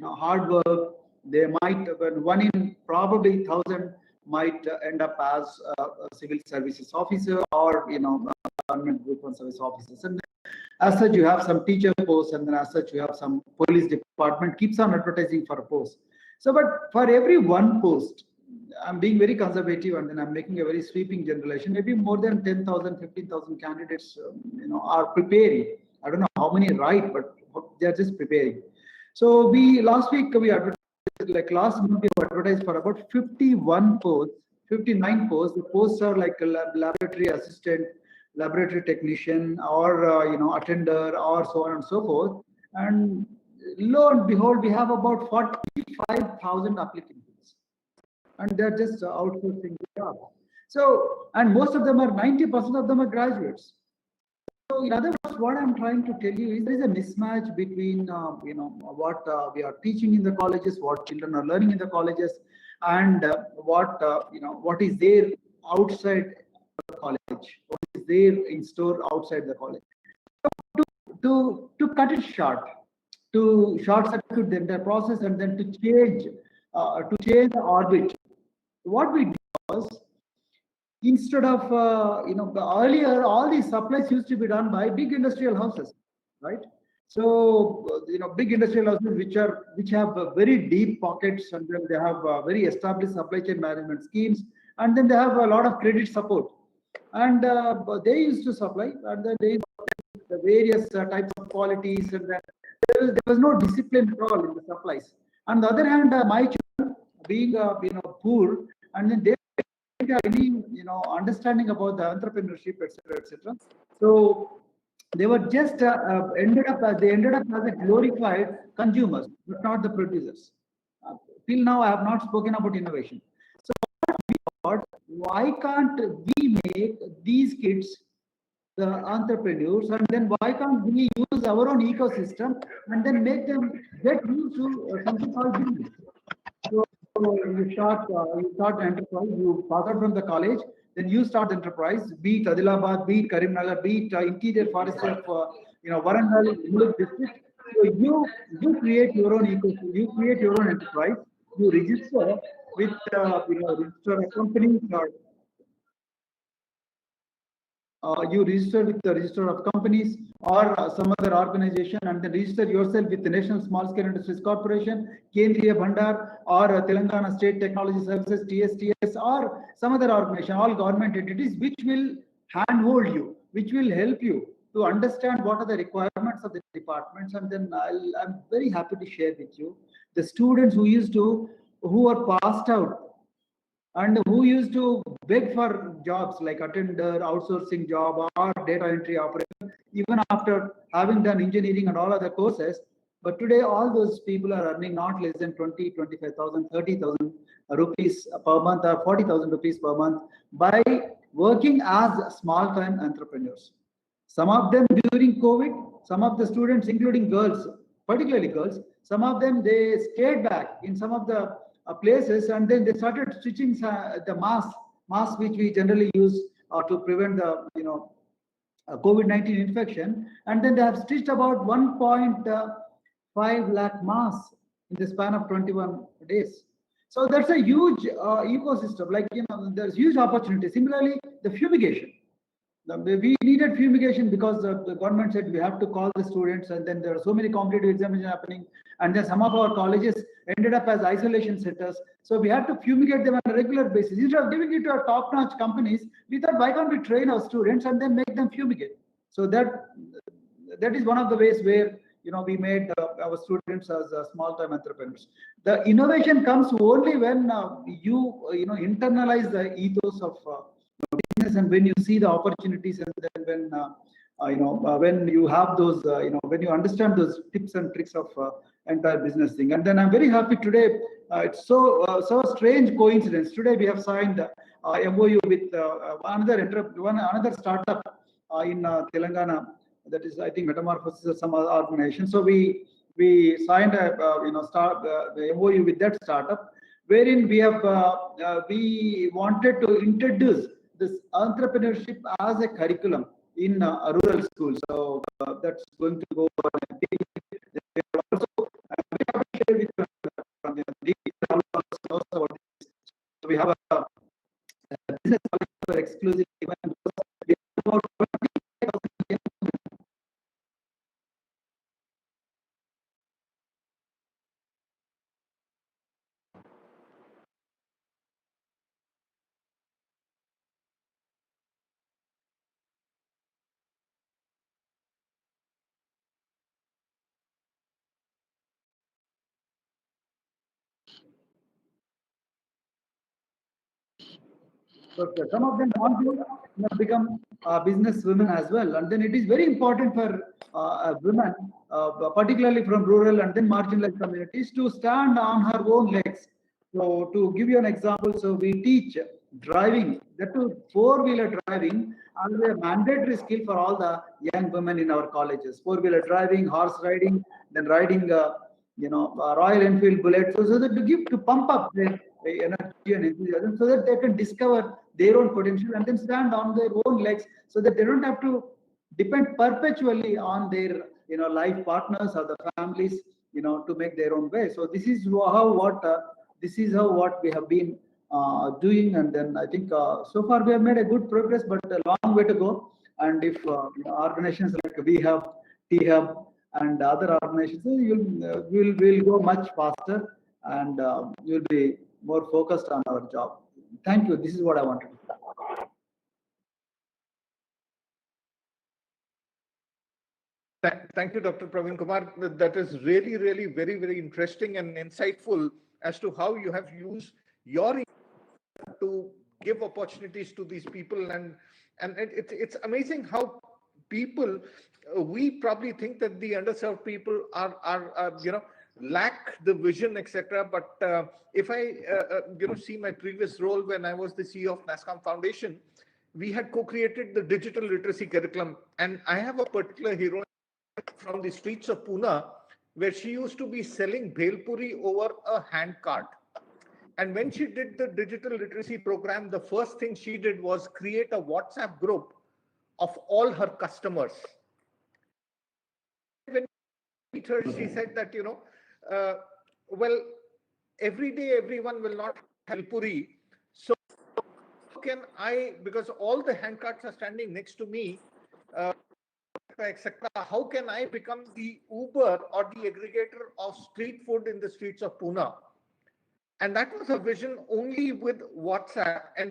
hard work, they might, one in probably 1,000 might end up as a civil services officer or government Group 1 service officers. And as such, you have some teacher posts, and then as such, you have some police department keeps on advertising for a post. So, but for every one post, I'm being very conservative, and then I'm making a very sweeping generalization. Maybe more than 10,000, 15,000 candidates, are preparing. I don't know how many write, but they're just preparing. So last week we advertised, like last month we advertised for about 51 posts, 59 posts. The posts are like a laboratory assistant, laboratory technician, or attender, or so on and so forth. And lo and behold, we have about 45,000 applicants, and they're just outsourcing the job. So, and most of them are 90% of them are graduates. So in other words, what I'm trying to tell you is there is a mismatch between what we are teaching in the colleges, what children are learning in the colleges, and what is there outside the college, what is there in store outside the college. So to cut it short, to short circuit the entire process, and then to change the orbit, what we did was, instead of earlier all these supplies used to be done by big industrial houses, right? So big industrial houses which have very deep pockets, and then they have very established supply chain management schemes, and then they have a lot of credit support, and they used to supply, and then they the various types of qualities, and then there was no discipline at all in the supplies. On the other hand, my children being poor, and then they have any understanding about the entrepreneurship, etc., etc. So they were just ended up as a glorified consumers, but not the producers. Till now, I have not spoken about innovation. So what we thought, why can't we make these kids the entrepreneurs, and then why can't we use our own ecosystem and then make them get used to something called business? So you start enterprise, you pass out from the college, then you start enterprise, be it Adilabad, be it Karimnagar, be it interior forest of Warangal, Muluk district. So you create your own ecosystem, you create your own enterprise, you register with register a company, or you register with the register of companies or some other organization, and then register yourself with the National Small Scale Industries Corporation, Kendriya Bhandar, or Telangana State Technology Services, TSTS, or some other organization, all government entities, which will handhold you, which will help you to understand what are the requirements of the departments. And then I'm very happy to share with you the students who are passed out and who used to beg for jobs like attender, outsourcing job, or data entry operator, even after having done engineering and all other courses. But today, all those people are earning not less than 20, 25,000, 30,000 rupees per month, or 40,000 rupees per month by working as small-time entrepreneurs. Some of them during COVID, some of the students, including girls, particularly girls, some of them, they stayed back in some of the places, and then they started stitching the masks which we generally use to prevent the COVID-19 infection, and then they have stitched about 1.5 lakh masks in the span of 21 days. So that's a huge ecosystem. Like, there's huge opportunity. Similarly, the fumigation. We needed fumigation because the government said we have to call the students, and then there are so many competitive examinations happening, and then some of our colleges ended up as isolation centers. So we had to fumigate them on a regular basis. Instead of giving it to our top-notch companies, we thought, why can't we train our students and then make them fumigate? So that is one of the ways where we made our students as small-time entrepreneurs. The innovation comes only when you internalize the ethos of business, and when you see the opportunities, and then when you have those when you understand those tips and tricks of entire business thing. And then I'm very happy today. It's so strange coincidence. Today we have signed MOU with another startup in Telangana. That is, I think, Metamorphosis or some other organization. So we signed a the MOU with that startup, wherein we wanted to introduce this entrepreneurship as a curriculum in rural schools. So that's going to go on. Also, I'm very happy to share with you, knows about this. So we have a business for exclusive event. We have about 20,000. But some of them want to become business women as well. And then it is very important for women, particularly from rural and then marginalized communities, to stand on her own legs. So to give you an example, so we teach driving, that to four-wheeler driving as a mandatory skill for all the young women in our colleges. Four-wheeler driving, horse riding, then riding Royal Enfield Bullet, so that to pump up their energy and enthusiasm, so that they can discover their own potential and then stand on their own legs, so that they don't have to depend perpetually on their life partners or the families to make their own way. So this is how what we have been doing. And then I think so far we have made a good progress, but a long way to go. And if organizations like we have T-Hub and other organizations, will go much faster, and you'll be more focused on our job. Thank you. This is what I wanted to say. Thank you, Dr. Praveen Kumar. That is really, really very, very interesting and insightful as to how you have used your to give opportunities to these people. And it's amazing how people, we probably think that the underserved people are lack the vision, etc. But if I see my previous role when I was the CEO of NASCOM Foundation, we had co-created the digital literacy curriculum, and I have a particular heroine from the streets of Pune, where she used to be selling bhelpuri over a hand cart. And when she did the digital literacy program, the first thing she did was create a WhatsApp group of all her customers. When we meet her, she said that, well, every day everyone will not have bhelpuri. So how can I, because all the hand carts are standing next to me, etc. How can I become the Uber or the aggregator of street food in the streets of Pune? And that was a vision only with WhatsApp. And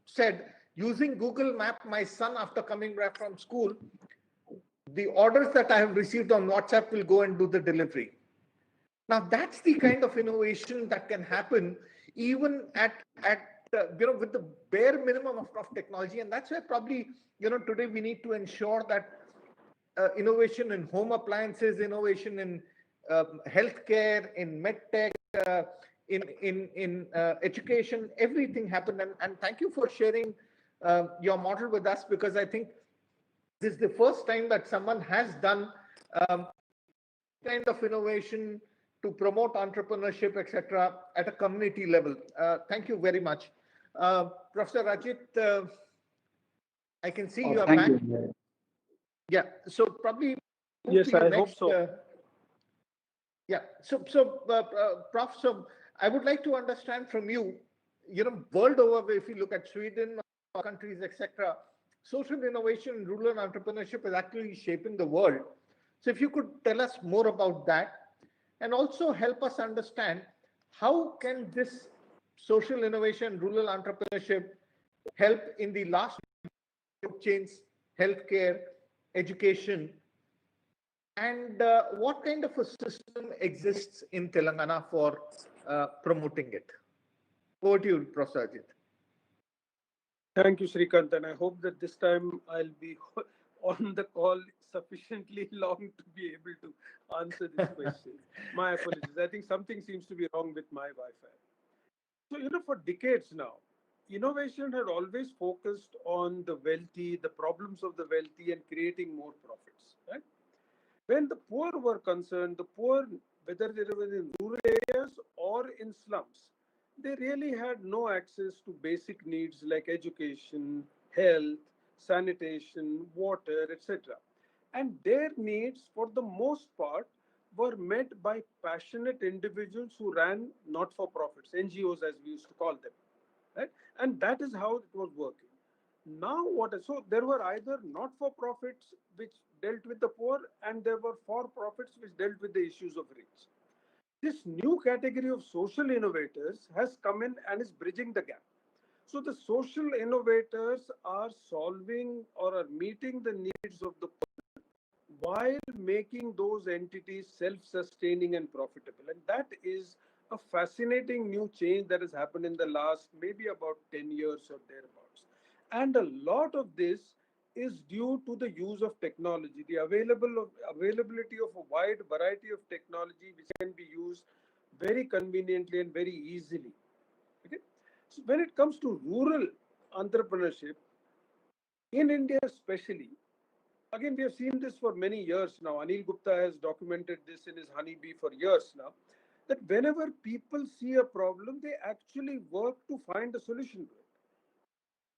said, using Google Map, my son, after coming back from school, the orders that I have received on WhatsApp will go and do the delivery. Now, that's the kind of innovation that can happen even at with the bare minimum of technology. And that's where probably, today we need to ensure that innovation in home appliances, innovation in healthcare, in medtech, in education, everything happened. And thank you for sharing your model with us, because I think this is the first time that someone has done kind of innovation to promote entrepreneurship, etc., at a community level. Thank you very much. Professor Rajit, I can see you are back. Yeah, so probably yes, I hope so. Yeah. Prof, so I would like to understand from you, world over, if you look at Sweden or countries, etc., social innovation, rural entrepreneurship is actually shaping the world. So if you could tell us more about that and also help us understand how can this social innovation, rural entrepreneurship help in the last chains, healthcare, education, and what kind of a system exists in Telangana for promoting it? Over to you, Professor Ajit. Thank you, Srikant, and I hope that this time I'll be on the call sufficiently long to be able to answer this question. My apologies. I think something seems to be wrong with my Wi-Fi. So, for decades now, innovation had always focused on the wealthy, the problems of the wealthy, and creating more profits. Right? When the poor were concerned, the poor, whether they were in rural areas or in slums, they really had no access to basic needs like education, health, sanitation, water, etc. And their needs, for the most part, were met by passionate individuals who ran not for profits, NGOs as we used to call them. Right? And that is how it was working. Now, so there were either not for profits which dealt with the poor, and there were for profits which dealt with the issues of rich. This new category of social innovators has come in and is bridging the gap. So the social innovators are solving or are meeting the needs of the poor while making those entities self-sustaining and profitable. And that is a fascinating new change that has happened in the last maybe about 10 years or thereabouts. And a lot of this is due to the use of technology, the availability of a wide variety of technology which can be used very conveniently and very easily. Okay? So when it comes to rural entrepreneurship, in India especially, again, we have seen this for many years now. Anil Gupta has documented this in his Honeybee for years now, that whenever people see a problem, they actually work to find a solution to it.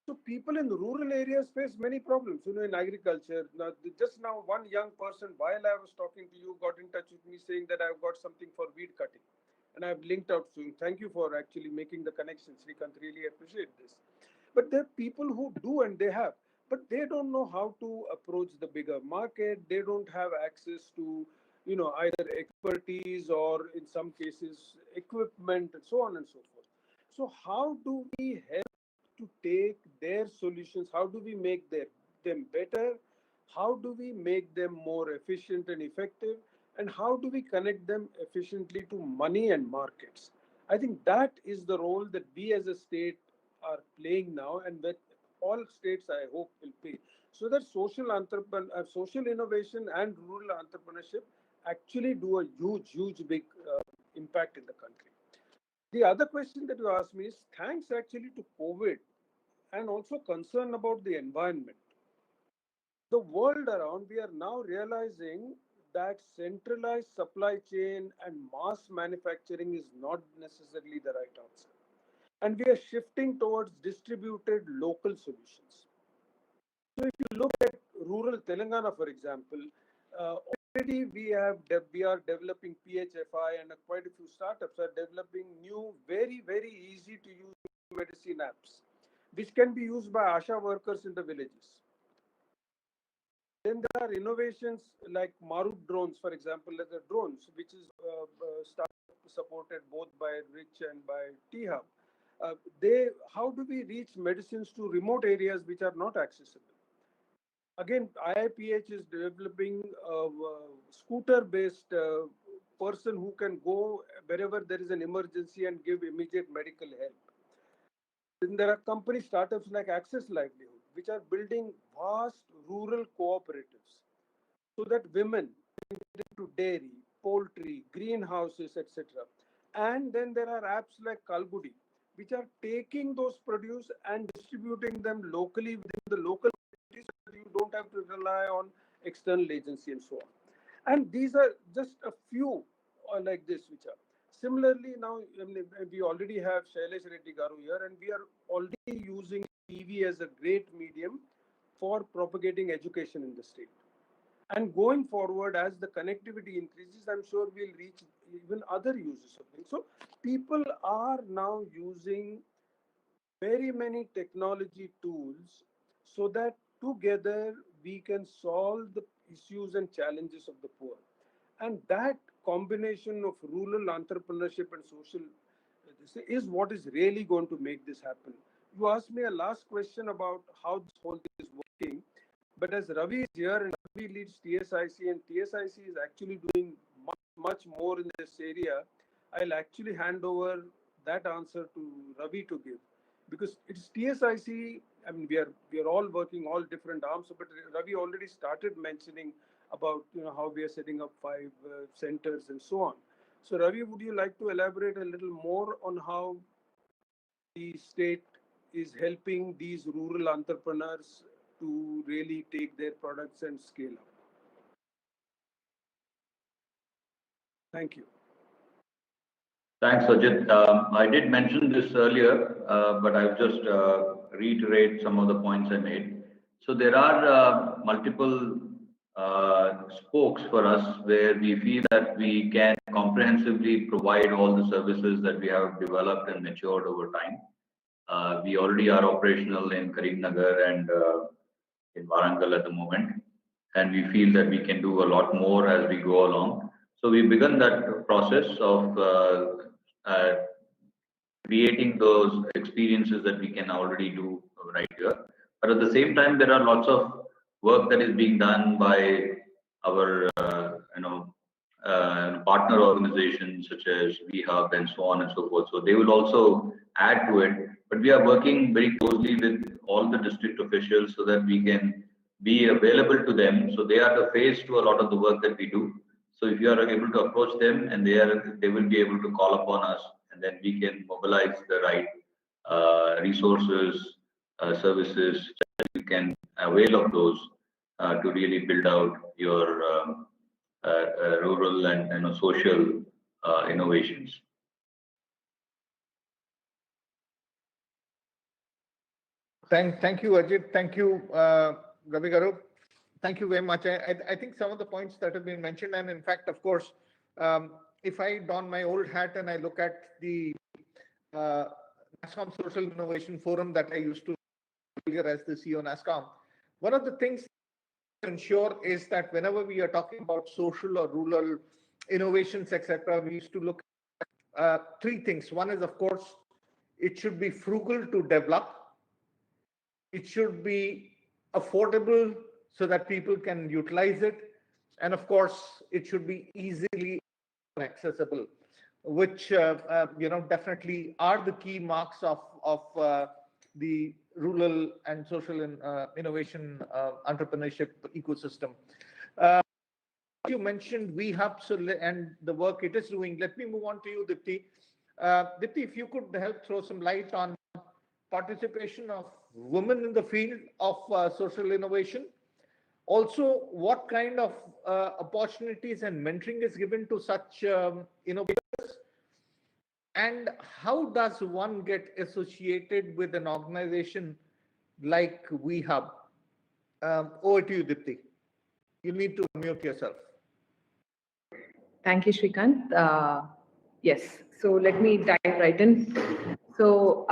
So people in rural areas face many problems, in agriculture. Now, just now, one young person, while I was talking to you, got in touch with me saying that I've got something for weed cutting. And I've linked out to him. Thank you for actually making the connection, Srikant. Really appreciate this. But there are people who do and they have, but they don't know how to approach the bigger market. They don't have access to, either expertise or in some cases equipment and so on and so forth. So how do we help to take their solutions? How do we make them better? How do we make them more efficient and effective? And how do we connect them efficiently to money and markets? I think that is the role that we as a state are playing now, and that all states, I hope, will play, so that social innovation and rural entrepreneurship actually do a huge, big impact in the country. The other question that you asked me is thanks actually to COVID and also concern about the environment. The world around, we are now realizing that centralized supply chain and mass manufacturing is not necessarily the right answer. And we are shifting towards distributed local solutions. So if you look at rural Telangana, for example, already we are developing PHFI, and quite a few startups are developing new, very easy to use medicine apps, which can be used by ASHA workers in the villages. Then there are innovations like Marut drones, for example, the drones, which is supported both by Rich and by T-Hub. How do we reach medicines to remote areas which are not accessible? Again, IIPH is developing a scooter-based person who can go wherever there is an emergency and give immediate medical help. Then there are company startups like Access Livelihood, which are building vast rural cooperatives so that women can get into dairy, poultry, greenhouses, etc. And then there are apps like Kalgudi, which are taking those produce and distributing them locally within the local communities, so that you don't have to rely on external agency and so on. And these are just a few like this, which are. Similarly, now we already have Shailesh Reddy Garu here, and we are already using TV as a great medium for propagating education in the state. And going forward, as the connectivity increases, I'm sure we'll reach even other uses of things. So people are now using very many technology tools so that together we can solve the issues and challenges of the poor. And that combination of rural entrepreneurship and social this is what is really going to make this happen. You asked me a last question about how this whole thing is working, but as Ravi is here and Ravi leads TSIC and TSIC is actually doing much more in this area, I'll actually hand over that answer to Ravi to give, because it's TSIC. I mean, we are all working all different arms, but Ravi already started mentioning about how we are setting up 5 centers and so on. So Ravi, would you like to elaborate a little more on how the state is helping these rural entrepreneurs to really take their products and scale up? Thank you. Thanks, Ajit. I did mention this earlier, but I'll just reiterate some of the points I made. So there are multiple spokes for us where we feel that we can comprehensively provide all the services that we have developed and matured over time. We already are operational in Karimnagar and in Warangal at the moment, and we feel that we can do a lot more as we go along. So we've begun that process of creating those experiences that we can already do right here. But at the same time, there are lots of work that is being done by our, partner organizations such as VHub and so on and so forth. So they will also add to it. But we are working very closely with all the district officials so that we can be available to them. So they are the face to a lot of the work that we do. So if you are able to approach them, and they will be able to call upon us, and then we can mobilize the right resources, services that you can avail of those to really build out your rural and social innovations. Thank you, Ajit. Thank you, Ravi Garu. Thank you very much. I think some of the points that have been mentioned, and in fact, of course, if I don my old hat and I look at the NASSCOM Social Innovation Forum that I used to earlier as the CEO NASSCOM, one of the things to ensure is that whenever we are talking about social or rural innovations, etc., we used to look at 3 things. One is, of course, it should be frugal to develop. It should be affordable so that people can utilize it. And of course, it should be easily accessible, which definitely are the key marks of the rural and social innovation entrepreneurship ecosystem. You mentioned VHub and the work it is doing. Let me move on to you, Dipti. Dipti, if you could help throw some light on participation of women in the field of social innovation. Also, what kind of opportunities and mentoring is given to such innovators? And how does one get associated with an organization like VHub? Over to you, Dipti. You need to unmute yourself. Thank you, Shrikant. Yes, so let me dive right in. So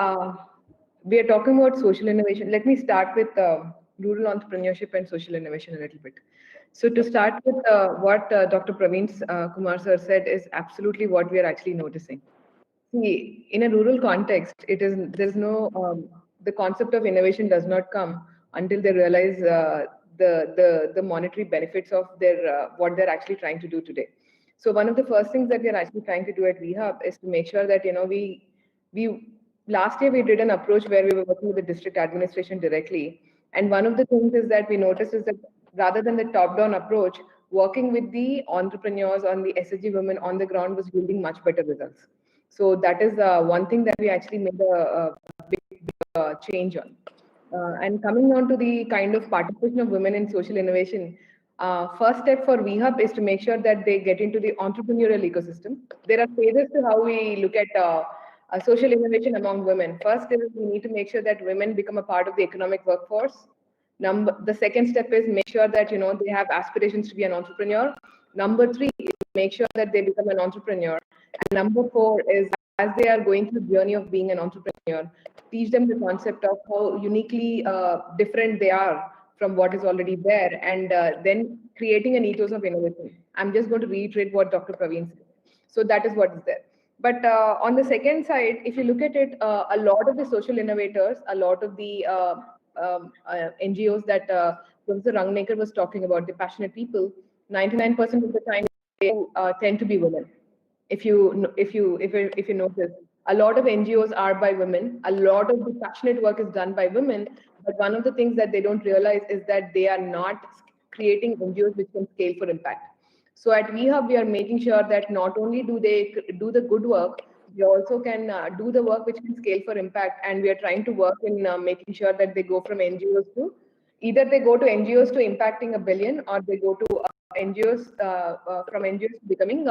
we are talking about social innovation. Let me start with rural entrepreneurship and social innovation a little bit. So to start with, what Dr. Praveen Kumar sir said is absolutely what we are actually noticing. See, in a rural context, there's no the concept of innovation does not come until they realize the monetary benefits of their what they're actually trying to do today. So one of the first things that we are actually trying to do at VHub is to make sure that we last year we did an approach where we were working with the district administration directly, and one of the things is that we noticed is that rather than the top-down approach, working with the entrepreneurs on the SHG women on the ground was yielding much better results. So that is one thing that we actually made a big change on. And coming on to the kind of participation of women in social innovation, first step for VHub is to make sure that they get into the entrepreneurial ecosystem. There are phases to how we look at social innovation among women. First is we need to make sure that women become a part of the economic workforce. The second step is make sure that they have aspirations to be an entrepreneur. Number 3 is to make sure that they become an entrepreneur. And number 4 is, as they are going through the journey of being an entrepreneur, teach them the concept of how uniquely different they are from what is already there, and then creating an ethos of innovation. I'm just going to reiterate what Dr. Praveen said. So that is what is there. But on the second side, if you look at it, a lot of the social innovators, a lot of the NGOs that Professor Rangnekar was talking about, the passionate people, 99% of the time they tend to be women. If you notice, a lot of NGOs are by women. A lot of the passionate work is done by women. But one of the things that they don't realize is that they are not creating NGOs which can scale for impact. So at VHub, we are making sure that not only do they do the good work, they also can do the work which can scale for impact. And we are trying to work in making sure that they go from NGOs to either they go to NGOs to impacting 1 billion, or they go to NGOs from NGOs to becoming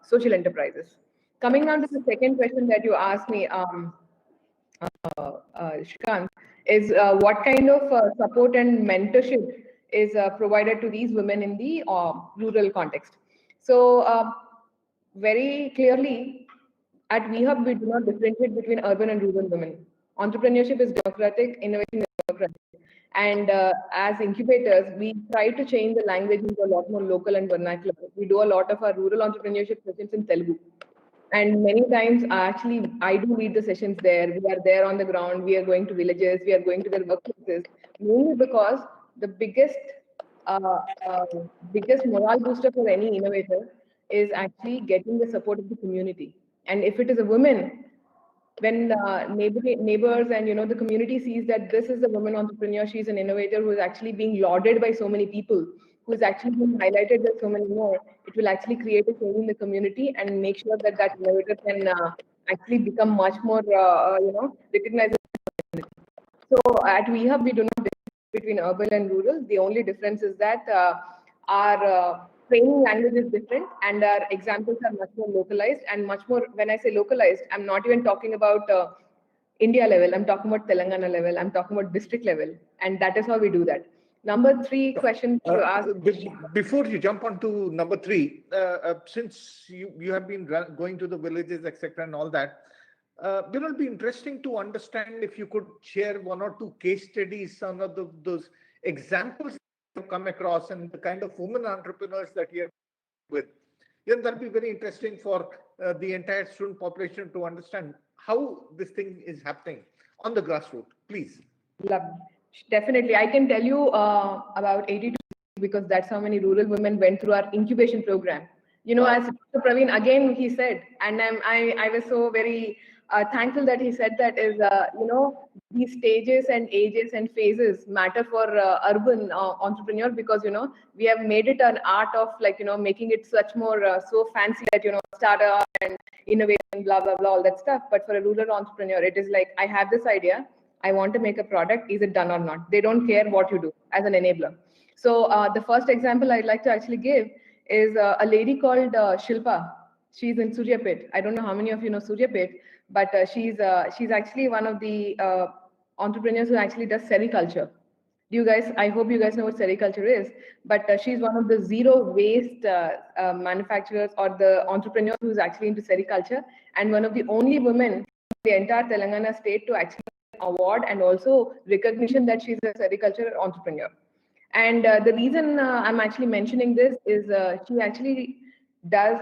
social enterprises. Coming down to the second question that you asked me, Shrikant, is what kind of support and mentorship is provided to these women in the rural context. So very clearly, at VHub, we do not differentiate between urban and rural women. Entrepreneurship is democratic, innovation is democratic. And as incubators, we try to change the language into a lot more local and vernacular. We do a lot of our rural entrepreneurship sessions in Telugu. And many times, actually, I do lead the sessions there. We are there on the ground. We are going to villages. We are going to their workplaces. Mainly because the biggest morale booster for any innovator is actually getting the support of the community. And if it is a woman, when neighbors and the community sees that this is a woman entrepreneur, she's an innovator who is actually being lauded by so many people, who is actually being highlighted by so many more, it will actually create a change in the community and make sure that that innovator can actually become much more recognized. So at VHub, we do not differentiate between urban and rural. The only difference is that our training language is different, and our examples are much more localized and much more. When I say localized, I'm not even talking about India level. I'm talking about Telangana level. I'm talking about district level, and that is how we do that. Number 3 question you asked. Before you jump on to number 3, since you have been going to the villages, etc., and all that, it will be interesting to understand if you could share 1 or 2 case studies, some of those examples you have come across, and the kind of women entrepreneurs that you are with. That'll be very interesting for the entire student population to understand how this thing is happening on the grassroots. Please. Love. Definitely. I can tell you about 82 because that's how many rural women went through our incubation program. As Dr. Praveen, again, he said, and I was so very thankful that he said that is, these stages and ages and phases matter for urban entrepreneur because, we have made it an art of making it such more so fancy that, startup and innovation, blah, blah, blah, all that stuff. But for a rural entrepreneur, it is like, I have this idea. I want to make a product. Is it done or not? They don't care what you do as an enabler. So the first example I'd like to actually give is a lady called Shilpa. She's in Suryapet. I don't know how many of you know Suryapet, but she's actually one of the entrepreneurs who actually does sericulture. I hope you guys know what sericulture is, but she's one of the zero waste manufacturers or the entrepreneurs who's actually into sericulture, and one of the only women in the entire Telangana state to actually award and also recognition that she's a sericulture entrepreneur. And the reason I'm actually mentioning this is she actually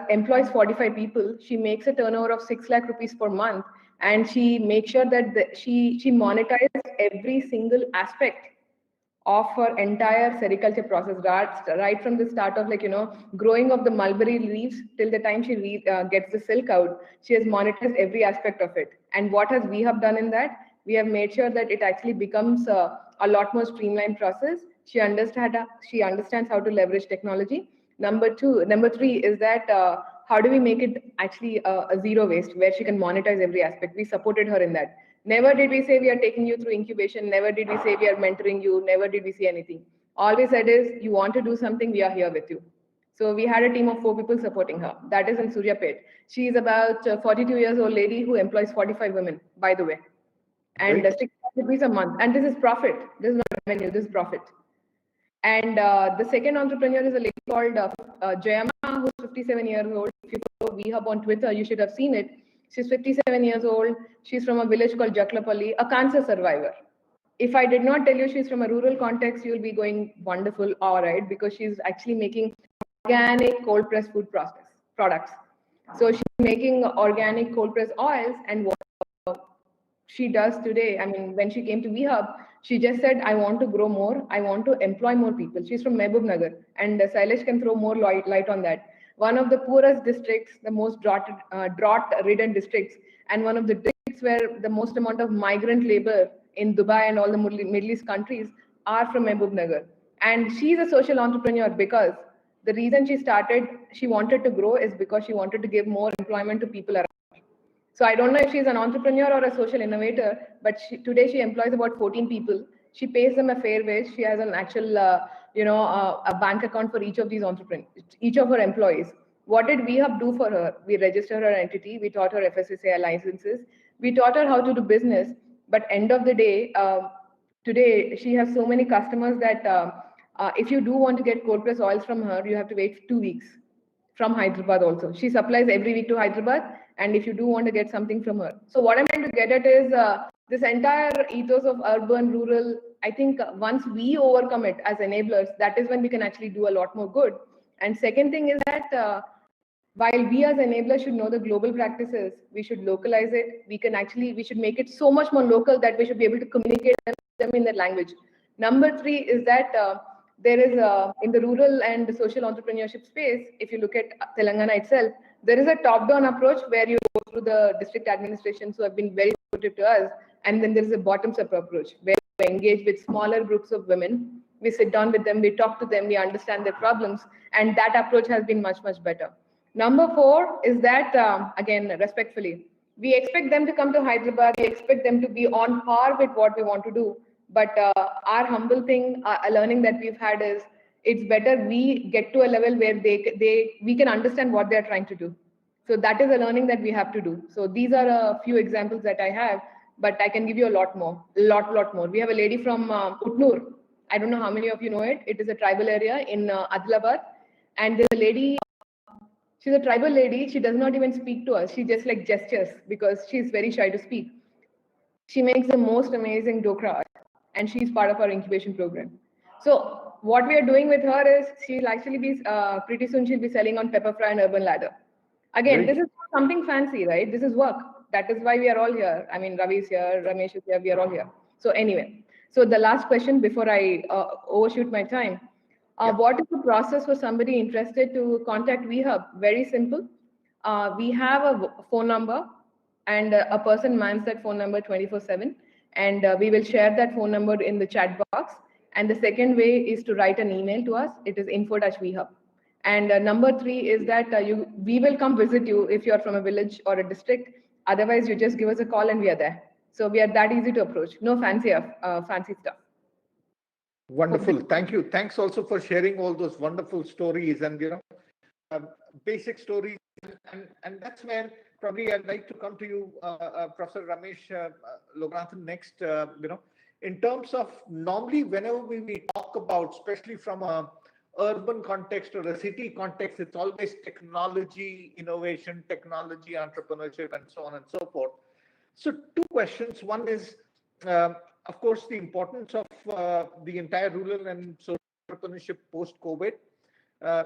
employs 45 people. She makes a turnover of 6 lakh rupees per month, and she makes sure that she monetizes every single aspect of her entire sericulture process, right from the start of growing of the mulberry leaves till the time she gets the silk out. She has monetized every aspect of it. And what has we have done in that? We have made sure that it actually becomes a lot more streamlined process. She understands how to leverage technology. Number 3 is that how do we make it actually a zero waste where she can monetize every aspect? We supported her in that. Never did we say we are taking you through incubation. Never did we say we are mentoring you. Never did we say anything. All we said is, you want to do something, we are here with you. So we had a team of 4 people supporting her. That is in Suryapet. She is about 42 years old lady who employs 45 women, by the way. And 6 rupees a month. And this is profit. This is not revenue, this is profit. And the second entrepreneur is a lady called Jayama, who's 57 years old. If you follow VHub on Twitter, you should have seen it. She's 57 years old. She's from a village called Jaklapalli, a cancer survivor. If I did not tell you she's from a rural context, you'll be going wonderful, all right, because she's actually making organic cold pressed food products. So she's making organic cold pressed oils, and what she does today, I mean, when she came to VHub, she just said, I want to grow more. I want to employ more people. She's from Mehboob Nagar, and Sailesh can throw more light on that. One of the poorest districts, the most drought-ridden districts, and one of the districts where the most amount of migrant labor in Dubai and all the Middle East countries are from Mehboob Nagar. And she's a social entrepreneur because the reason she wanted to grow is because she wanted to give more employment to people around. So I don't know if she's an entrepreneur or a social innovator, but today she employs about 14 people. She pays them a fair wage. She has an actual, a bank account for each of these entrepreneurs, each of her employees. What did VHub do for her? We registered her entity. We taught her FSSAI licenses. We taught her how to do business. But end of the day, today she has so many customers that if you do want to get cold press oils from her, you have to wait 2 weeks. From Hyderabad also. She supplies every week to Hyderabad, and if you do want to get something from her. So what I'm trying to get at is this entire ethos of urban, rural, I think once we overcome it as enablers, that is when we can actually do a lot more good. And second thing is that while we as enablers should know the global practices, we should localize it. We should make it so much more local that we should be able to communicate them in their language. Number three is that there is in the rural and the social entrepreneurship space, if you look at Telangana itself, there is a top-down approach where you go through the district administrations who have been very supportive to us, and then there is a bottoms-up approach where we engage with smaller groups of women. We sit down with them, we talk to them, we understand their problems, and that approach has been much, much better. Number four is that, again, respectfully, we expect them to come to Hyderabad, we expect them to be on par with what we want to do. But our humble thing, a learning that we've had is it's better we get to a level where we can understand what they're trying to do. So that is a learning that we have to do. So these are a few examples that I have, but I can give you a lot more, lot more. We have a lady from Utnur. I don't know how many of you know it. It is a tribal area in Adilabad. And there's a lady, she's a tribal lady. She does not even speak to us. She just like gestures because she's very shy to speak. She makes the most amazing dokra art, and she's part of our incubation program. So what we are doing with her is she'll actually be, pretty soon she'll be selling on Pepperfry and Urban Ladder. Again, this is not something fancy, right? This is work. That is why we are all here. I mean, Ravi is here, Ramesh is here, we are all here. So anyway, so the last question before I overshoot my time. What is the process for somebody interested to contact VHub? Very simple. We have a phone number, and a person mans that phone number 24/7, and we will share that phone number in the chat box. And the second way is to write an email to us. It is info@vhub. And number three is that we will come visit you if you're from a village or a district. Otherwise, you just give us a call and we are there. So we are that easy to approach. No fancy stuff. Wonderful. Thank you. Thanks also for sharing all those wonderful stories and, basic stories. And that's where probably I'd like to come to you, Professor Ramesh Loganathan next. In terms of normally whenever we talk about, especially from a urban context or a city context, it's always technology, innovation, technology, entrepreneurship, and so on and so forth. So two questions. One is, of course, the importance of the entire rural and social entrepreneurship post-COVID.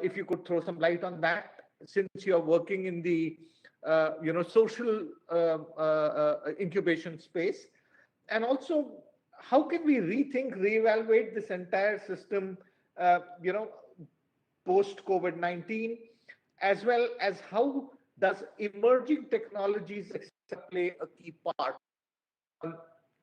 If you could throw some light on that, since you're working in the social incubation space, and also how can we rethink, reevaluate this entire system, post-COVID-19, as well as how does emerging technologies play a key part?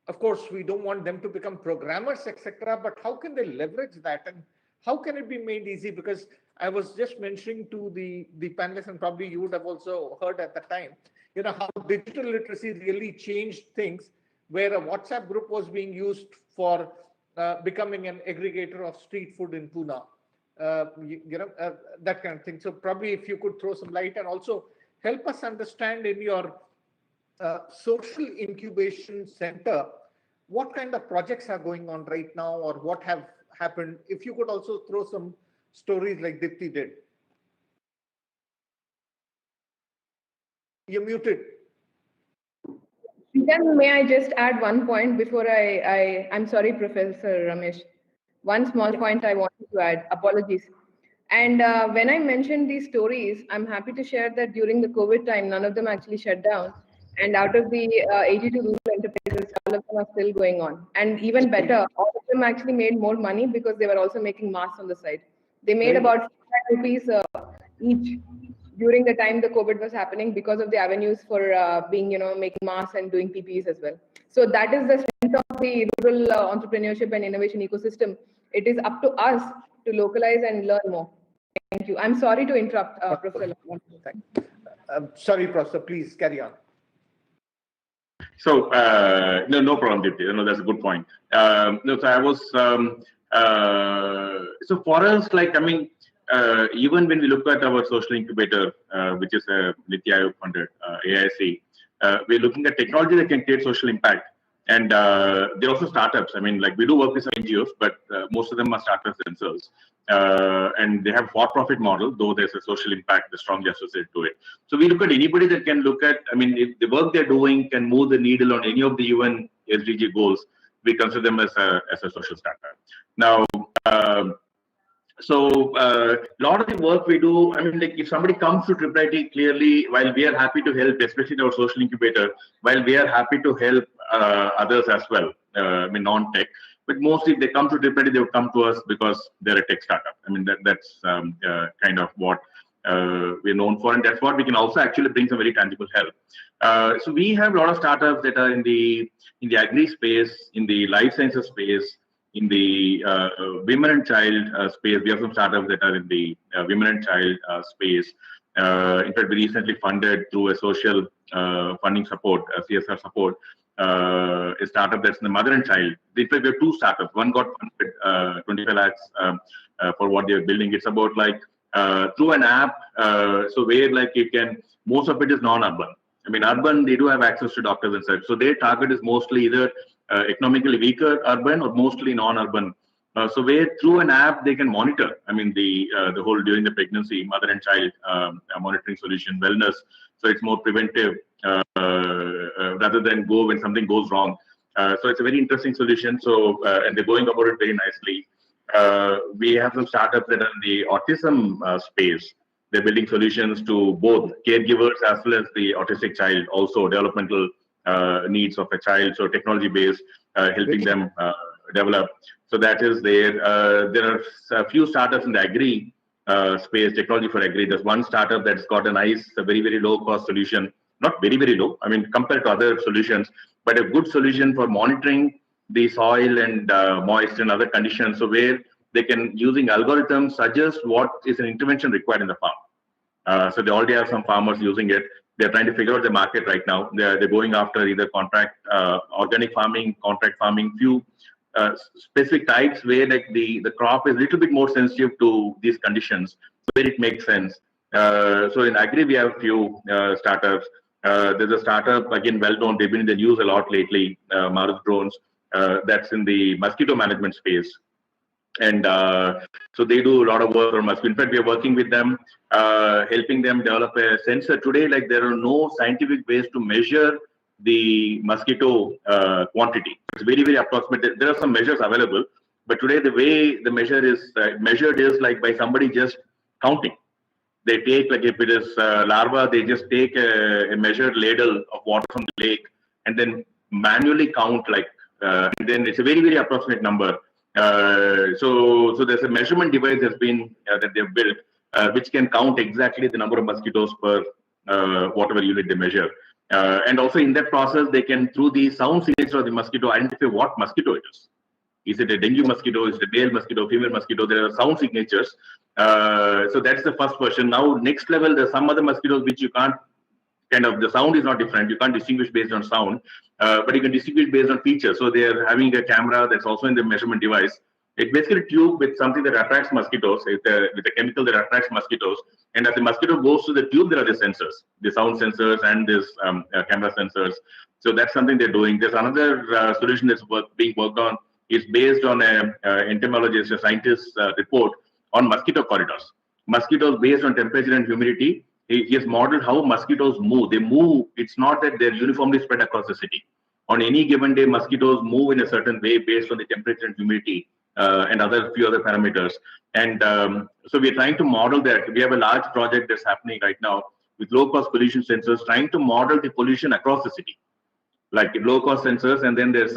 Of course, we don't want them to become programmers, etc., but how can they leverage that, and how can it be made easy? Because I was just mentioning to the panelists, and probably you would have also heard at the time, how digital literacy really changed things, where a WhatsApp group was being used for becoming an aggregator of street food in Pune, that kind of thing. So probably if you could throw some light and also help us understand in your social incubation center, what kind of projects are going on right now, or what have happened. If you could also throw some stories like Dipti did. You're muted. Then may I just add one point before I'm sorry, Professor Ramesh. One small point I wanted to add. Apologies. And when I mentioned these stories, I'm happy to share that during the COVID time, none of them actually shut down. And out of the 82 rural enterprises, all of them are still going on. And even better, all of them actually made more money because they were also making masks on the side. They made about 5 rupees each during the time the COVID was happening because of the avenues for making masks and doing PPEs as well. So that is the strength of the rural entrepreneurship and innovation ecosystem. It is up to us to localize and learn more. Thank you. I'm sorry to interrupt, Professor. Sorry, Professor, please carry on. So, no problem, Dipti. No, that's a good point. No, so I was, so for us, like, I mean, even when we look at our social incubator, which is a Niti Aayog funded AIC, we're looking at technology that can create social impact. And they're also startups. I mean, like, we do work with some NGOs, but most of them are startups themselves. And they have for-profit model, though there's a social impact that's strongly associated to it. So we look at anybody that can look at, I mean, if the work they're doing can move the needle on any of the UN SDG goals, we consider them as a social startup. Now, so a lot of the work we do, I mean, like, if somebody comes to IIIT, clearly, while we are happy to help, especially in our social incubator, while we are happy to help others as well, I mean, non-tech, but mostly if they come to IIIT, they would come to us because they're a tech startup. I mean, that's kind of what we're known for, and that's what we can also actually bring some very tangible help. So we have a lot of startups that are in the agri space, in the life sciences space, in the women and child space. We have some startups that are in the women and child space. In fact, we recently funded through a social funding support, CSR support, a startup that's in the mother and child. In fact, we have two startups. One got funded 25 lakhs for what they're building. It's about like through an app, so where like you can, most of it is non-urban. I mean, urban, they do have access to doctors and such. So their target is mostly either economically weaker urban or mostly non-urban. So where through an app they can monitor, I mean, the whole during the pregnancy, mother and child monitoring solution, wellness. So it's more preventive rather than go when something goes wrong. So it's a very interesting solution. So and they're going about it very nicely. We have some startups that are in the autism space. They're building solutions to both caregivers as well as the autistic child, also developmental needs of a child. So technology based, helping them develop. So that is there. There are a few startups in the agri space, technology for agri. There's one startup that's got a nice, a very, very low cost solution. Not very, very low, I mean, compared to other solutions, but a good solution for monitoring the soil and moist and other conditions. So where they can, using algorithms, suggest what is an intervention required in the farm. So they already have some farmers using it. They're trying to figure out the market right now. They're going after either contract, organic farming, contract farming, few specific types where like the crop is a little bit more sensitive to these conditions, where it makes sense. So in agri, we have a few startups. There's a startup, again, well known, they've been in the news a lot lately, Marut Drones, that's in the mosquito management space. And so they do a lot of work on mosquito. In fact, we are working with them, helping them develop a sensor. Today, like, there are no scientific ways to measure the mosquito quantity. It's very, very approximate. There are some measures available, but today the way the measure is measured is like by somebody just counting. They take, like, if it is larva, they just take a measured ladle of water from the lake and then manually count, like, and then it's a very, very approximate number. So there's a measurement device that's been that they've built, which can count exactly the number of mosquitoes per whatever unit they measure. And also in that process, they can, through the sound signature of the mosquito, identify what mosquito it is. Is it a dengue mosquito? Is it a male mosquito, female mosquito? There are sound signatures. So that's the first question. Now, next level, there's some other mosquitoes which you can't, kind of, the sound is not different. You can't distinguish based on sound, but you can distinguish based on features. So they are having a camera that's also in the measurement device. It's basically a tube with something that attracts mosquitoes, with a chemical that attracts mosquitoes. And as the mosquito goes to the tube, there are the sensors, the sound sensors and this camera sensors. So that's something they're doing. There's another solution that's being worked on It's based on a entomologist, a scientist report on mosquito corridors. Mosquitoes based on temperature and humidity. He has modeled how mosquitoes move. They move. It's not that they're uniformly spread across the city. On any given day, mosquitoes move in a certain way based on the temperature and humidity and few other parameters. And so we're trying to model that. We have a large project that's happening right now with low-cost pollution sensors, trying to model the pollution across the city, like low-cost sensors, and then there's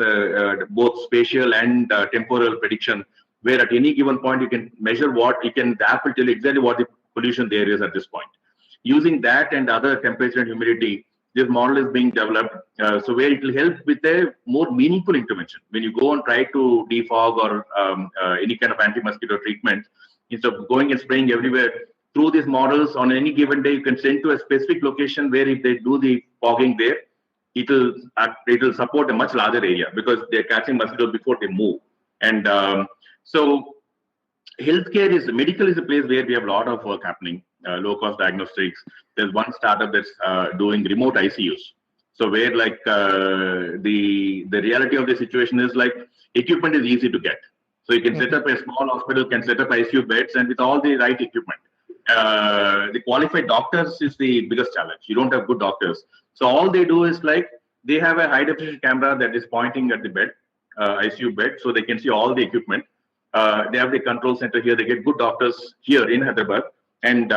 both spatial and temporal prediction, where at any given point you can measure the app will tell you exactly what the pollution there is at this point. Using that and other temperature and humidity, this model is being developed, so where it will help with a more meaningful intervention. When you go and try to defog or any kind of anti-mosquito treatment, instead of going and spraying everywhere, through these models on any given day, you can send to a specific location where if they do the fogging there, it'll support a much larger area because they're catching mosquitoes before they move. And so medical is a place where we have a lot of work happening, low-cost diagnostics. There's one startup that's doing remote ICUs. So where like the reality of the situation is like equipment is easy to get. So you can set up a small hospital, can set up ICU beds, and with all the right equipment. The qualified doctors is the biggest challenge. You don't have good doctors. So all they do is like they have a high definition camera that is pointing at the bed, ICU bed, so they can see all the equipment. They have the control center here. They get good doctors here in Hyderabad. And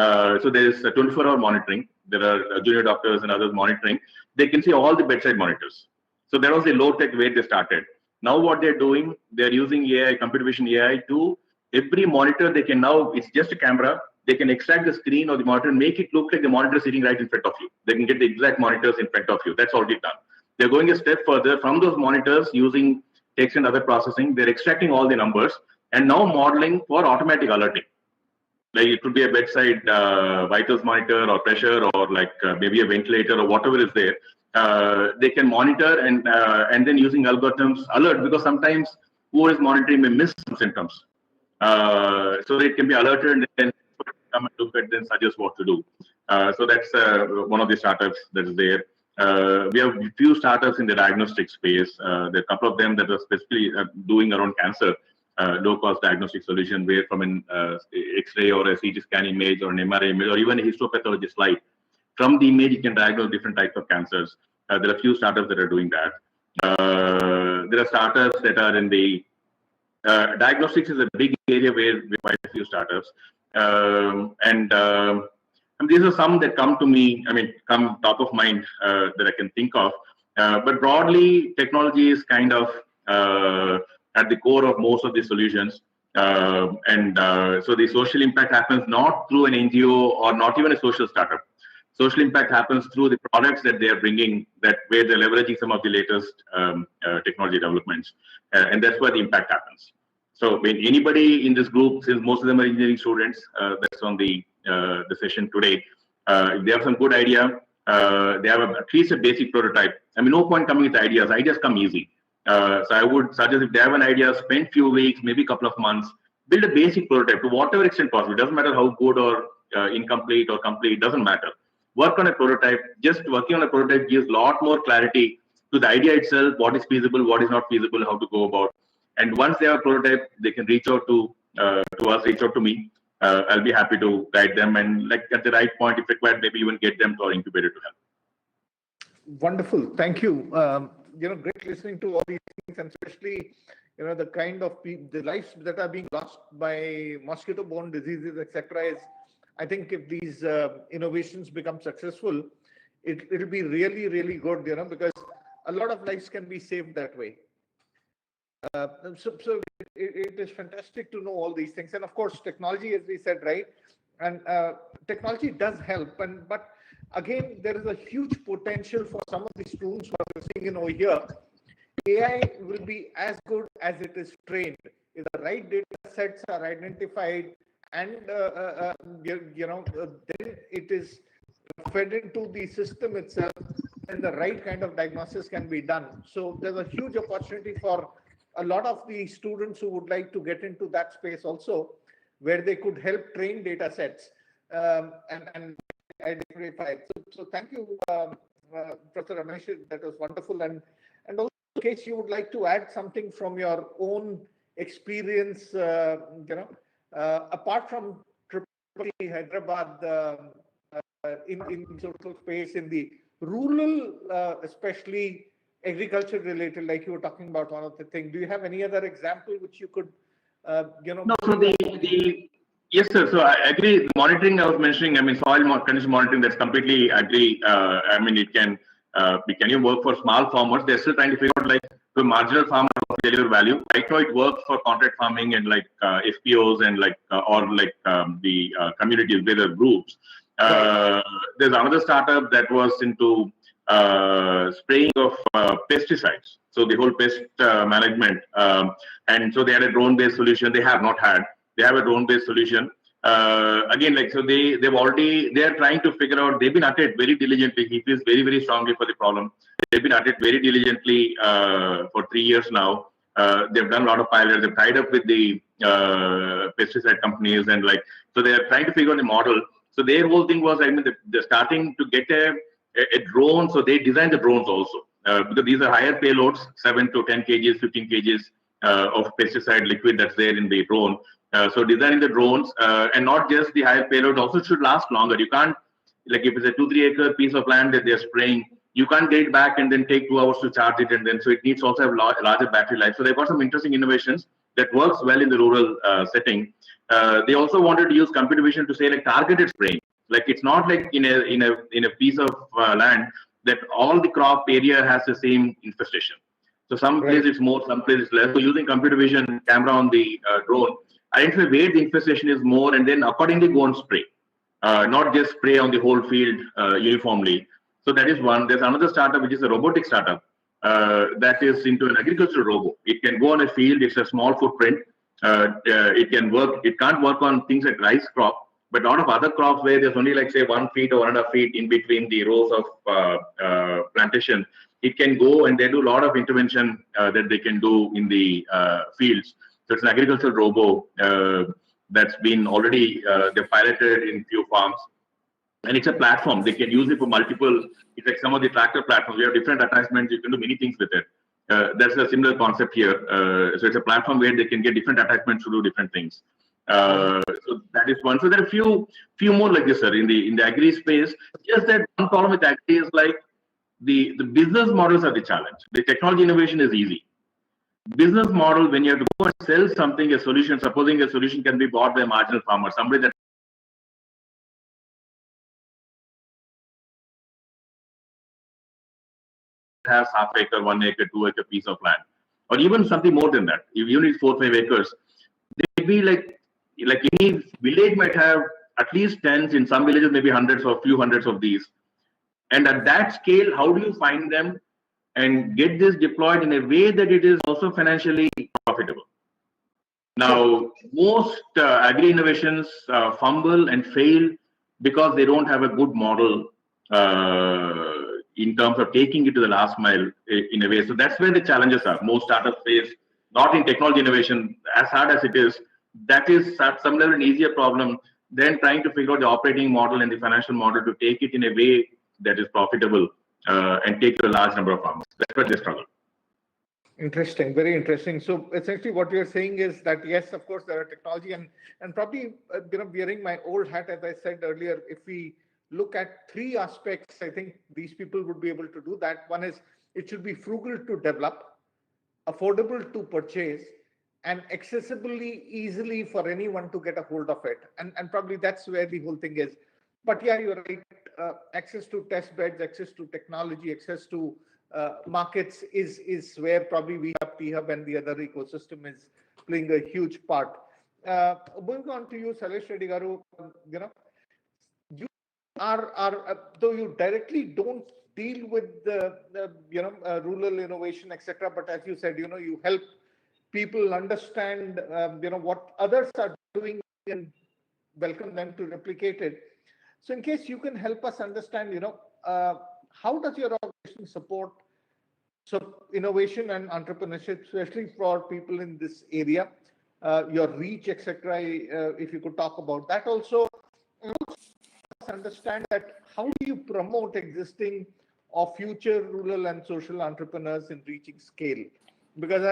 so there's 24-hour monitoring. There are junior doctors and others monitoring. They can see all the bedside monitors. So that was the low-tech way they started. Now what they're doing, they're using AI, computer vision AI to every monitor. They can now, it's just a camera. They can extract the screen or the monitor and make it look like the monitor is sitting right in front of you. They can get the exact monitors in front of you. That's already done. They're going a step further from those monitors using text and other processing. They're extracting all the numbers and now modeling for automatic alerting. Like it could be a bedside vitals monitor or pressure or like maybe a ventilator or whatever is there. They can monitor and then using algorithms alert, because sometimes who is monitoring may miss some symptoms. So it can be alerted and then come and look at then suggest what to do. So that's one of the startups that is there. We have a few startups in the diagnostic space. There are a couple of them that are specifically doing around cancer, low-cost diagnostic solution, where from an X-ray or a CT scan image or an MRI image or even a histopathology slide, from the image you can diagnose different types of cancers. There are a few startups that are doing that. There are startups that are in the diagnostics is a big area where we have quite a few startups. And these are some that come to me, come top of mind that I can think of. But broadly, technology is kind of at the core of most of the solutions. So the social impact happens not through an NGO or not even a social startup. Social impact happens through the products that they are bringing, that where they're leveraging some of the latest technology developments. And that's where the impact happens. So when anybody in this group, since most of them are engineering students, that's on the session today, if they have some good idea, they have at least a basic prototype. No point coming with ideas. Ideas come easy. So I would suggest if they have an idea, spend few weeks, maybe a couple of months, build a basic prototype to whatever extent possible. It doesn't matter how good or incomplete or complete, doesn't matter. Work on a prototype. Just working on a prototype gives a lot more clarity to the idea itself, what is feasible, what is not feasible, how to go about. And once they have a prototype, they can reach out to us, reach out to me. I'll be happy to guide them and like at the right point, if required, maybe even get them to our incubator to help. Wonderful. Thank you. Great listening to all these things, and especially, the kind of the lives that are being lost by mosquito-borne diseases, etc. Is, I think, if these innovations become successful, it'll be really, really good, because a lot of lives can be saved that way. So it is fantastic to know all these things, and of course, technology, as we said, right? And technology does help, but again, there is a huge potential for some of the students who are listening in over here. AI will be as good as it is trained. If the right data sets are identified and then it is fed into the system itself, and the right kind of diagnosis can be done. So there's a huge opportunity for a lot of the students who would like to get into that space also, where they could help train data sets and identify it. So thank you, Professor Ramesh. That was wonderful. And also in case you would like to add something from your own experience, apart from Tripoli, Hyderabad, in social space, in the rural, especially agriculture related, like you were talking about one of the things. Do you have any other example which you could, No, so yes, sir. So I agree. The monitoring I was mentioning, I mean, condition monitoring, that's completely agree. I mean, can you work for small farmers? They're still trying to figure out like the marginal farmer deliver value. Right now, it works for contract farming and like FPOs and like the communities, there are groups. There's another startup that was into spraying of pesticides. So the whole pest management, and so they had a drone-based solution. They have not had. They have a drone-based solution. Again, like so, they are trying to figure out. They've been at it very diligently. He feels very strongly for the problem. They've been at it very diligently for 3 years now. They've done a lot of pilots. They've tied up with the pesticide companies and like so they are trying to figure out the model. So their whole thing was, I mean, they're starting to get a drone. So they designed the drones also because these are higher payloads, 7 to 10 kgs, 15 kgs of pesticide liquid that's there in the drone. So designing the drones and not just the higher payload also should last longer. You can't, like if it's a 2-3 acre piece of land that they're spraying, you can't get it back and then take 2 hours to charge it, and then so it needs also have larger battery life. So they've got some interesting innovations that works well in the rural setting. They also wanted to use computer vision to say like targeted spraying. Like it's not like in a piece of land that all the crop area has the same infestation. So some places it's more, some places it's less. So using computer vision camera on the drone, identify where the infestation is more, and then accordingly go and spray. Not just spray on the whole field uniformly. So that is one. There's another startup which is a robotic startup that is into an agricultural robot. It can go on a field. It's a small footprint. It can work. It can't work on things like rice crop, but a lot of other crops where there's only like say 1 feet or 1.5 feet in between the rows of plantation. It can go and they do a lot of intervention that they can do in the fields. So it's an agricultural robo that's been already they piloted in few farms, and it's a platform. They can use it for multiple. It's like some of the tractor platforms. We have different attachments. You can do many things with it. That's a similar concept here. So it's a platform where they can get different attachments to do different things. So that is one. So there are a few more like this, sir, in the agri space. Just that one problem with agri is like the business models are the challenge. The technology innovation is easy. Business model, when you have to go and sell something, a solution, supposing a solution can be bought by a marginal farmer, somebody that has half acre, 1 acre, 2 acre piece of land, or even something more than that. If you need 4 5 acres, they be like any village might have at least tens, in some villages maybe hundreds or few hundreds of these. And at that scale, how do you find them and get this deployed in a way that it is also financially profitable? Now, most agri innovations fumble and fail because they don't have a good model in terms of taking it to the last mile in a way. So that's where the challenges are. Most startups face, not in technology innovation, as hard as it is, that is at some level an easier problem than trying to figure out the operating model and the financial model to take it in a way that is profitable and take to a large number of farmers. That's where they struggle. Interesting, very interesting. So essentially what you're saying is that, yes, of course, there are technology and probably, wearing my old hat, as I said earlier, if we look at 3 aspects, I think these people would be able to do that. One is it should be frugal to develop, affordable to purchase, and accessibly easily for anyone to get a hold of it. And probably that's where the whole thing is. But yeah, you're right. Access to test beds, access to technology, access to markets is where probably we have T-Hub and the other ecosystem is playing a huge part. Moving on to you, Salesh Reddy Garu, you are though you directly don't deal with the rural innovation, etc. But as you said, you help people understand, what others are doing and welcome them to replicate it. So in case you can help us understand, how does your organization support innovation and entrepreneurship, especially for people in this area, your reach, etc. If you could talk about that also, understand that how do you promote existing of future rural and social entrepreneurs in reaching scale? Because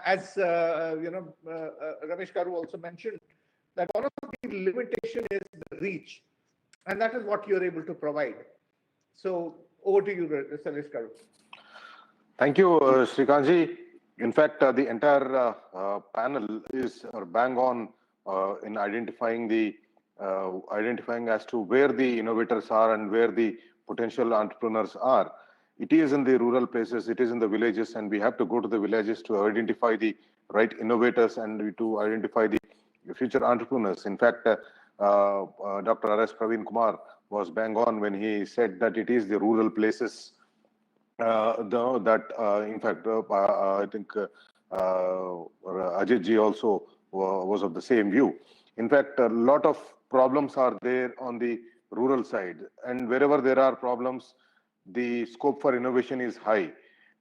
as Ramesh Karu also mentioned, that one of the limitation is the reach, and that is what you're able to provide. So over to you, Ramesh Karu. Thank you, Srikanji. In fact, the entire panel is bang on in identifying as to where the innovators are and where the potential entrepreneurs are. It is in the rural places, it is in the villages, and we have to go to the villages to identify the right innovators and to identify the future entrepreneurs. In fact, Dr. R.S. Praveen Kumar was bang on when he said that it is the rural places in fact, I think Ajit ji also was of the same view. In fact, a lot of problems are there on the rural side, and wherever there are problems, the scope for innovation is high.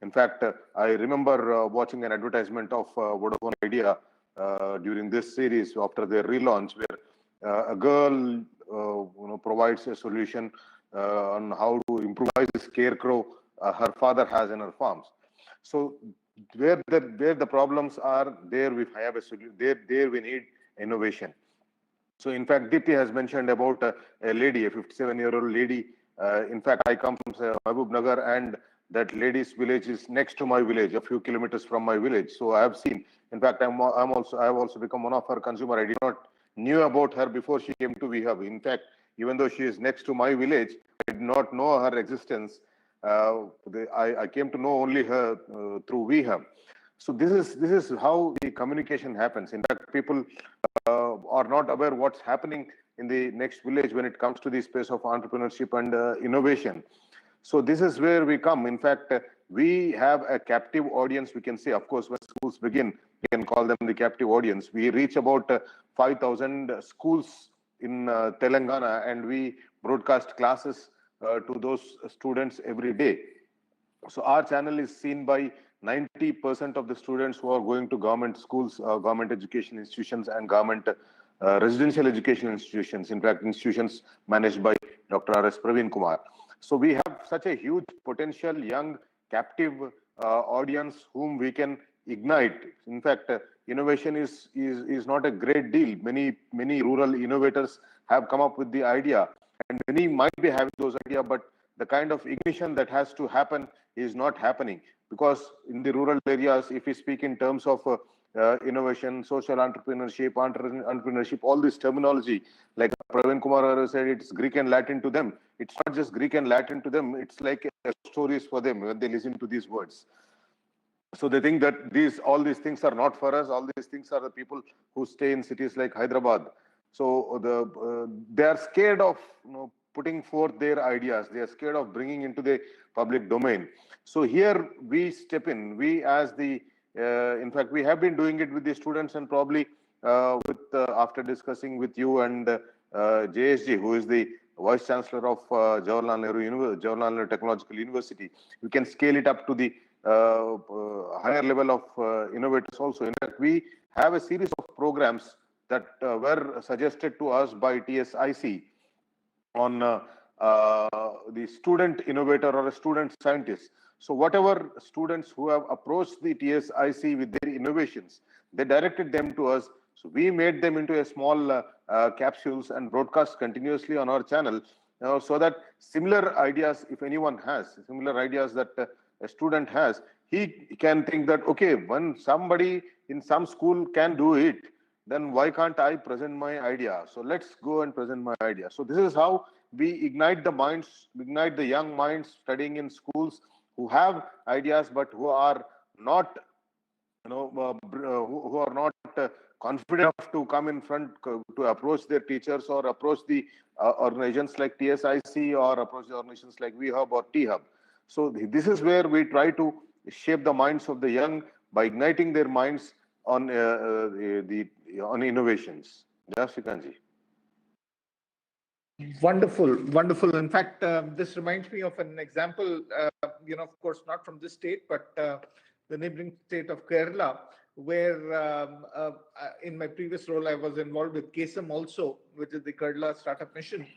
In fact, I remember watching an advertisement of Vodafone Idea during this series after their relaunch, where a girl provides a solution on how to improvise the scarecrow her father has in her farms. So where the problems are, there we have a solution. There we need innovation. So in fact, Dipti has mentioned about a lady, a 57-year-old lady. In fact, I come from Mahbub Nagar, and that lady's village is next to my village, a few kilometers from my village. So I have seen. In fact, I have also become one of her consumer. I did not knew about her before she came to VHub. In fact, even though she is next to my village, I did not know her existence. I came to know only her through VHub. So this is how the communication happens. In fact, people are not aware what's happening in the next village when it comes to the space of entrepreneurship and innovation. So this is where we come. In fact, we have a captive audience. We can say, of course, when schools begin, we can call them the captive audience. We reach about 5,000 schools in Telangana, and we broadcast classes to those students every day. So our channel is seen by 90% of the students who are going to government schools, government education institutions, and government residential education institutions. In fact, institutions managed by Dr. R.S. Praveen Kumar. So we have such a huge potential young captive audience whom we can ignite. In fact, innovation is not a great deal. Many rural innovators have come up with the idea, and many might be having those ideas, but the kind of ignition that has to happen is not happening, because in the rural areas, if we speak in terms of innovation, social entrepreneurship, all this terminology, like Praveen Kumar said, it's Greek and Latin to them. It's not just Greek and Latin to them. It's like stories for them when they listen to these words. So they think that all these things are not for us. All these things are the people who stay in cities like Hyderabad. So they are scared of putting forth their ideas. They are scared of bringing into the public domain. So here we step in. We as the, in fact, we have been doing it with the students, and probably after discussing with you and JSG, who is the Vice Chancellor of Jawaharlal Nehru Technological University, we can scale it up to the higher level of innovators also. In fact, we have a series of programs that were suggested to us by TSIC on the student innovator or a student scientist. So whatever students who have approached the TSIC with their innovations, they directed them to us. So we made them into a small capsules and broadcast continuously on our channel, so that similar ideas, if anyone has similar ideas that a student has, he can think that, okay, when somebody in some school can do it, then why can't I present my idea? So let's go and present my idea. So this is how we ignite the minds, ignite the young minds studying in schools who have ideas but who are not, who are not confident enough to come in front to approach their teachers or approach the organizations like TSIC or approach the organizations like VHub or THub. So this is where we try to shape the minds of the young by igniting their minds on on innovations. Srikanji. Wonderful, wonderful. In fact, this reminds me of an example, of course, not from this state, but the neighboring state of Kerala, where in my previous role, I was involved with KSM also, which is the Kerala Startup Mission,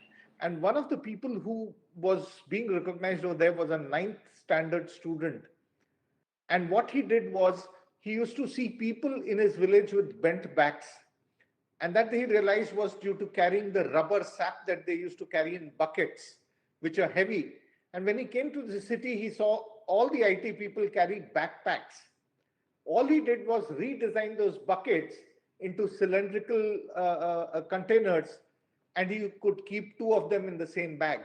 And one of the people who was being recognized over there was a ninth standard student. And what he did was he used to see people in his village with bent backs. And that he realized was due to carrying the rubber sap that they used to carry in buckets, which are heavy. And when he came to the city, he saw all the IT people carry backpacks. All he did was redesign those buckets into cylindrical containers, and he could keep two of them in the same bag.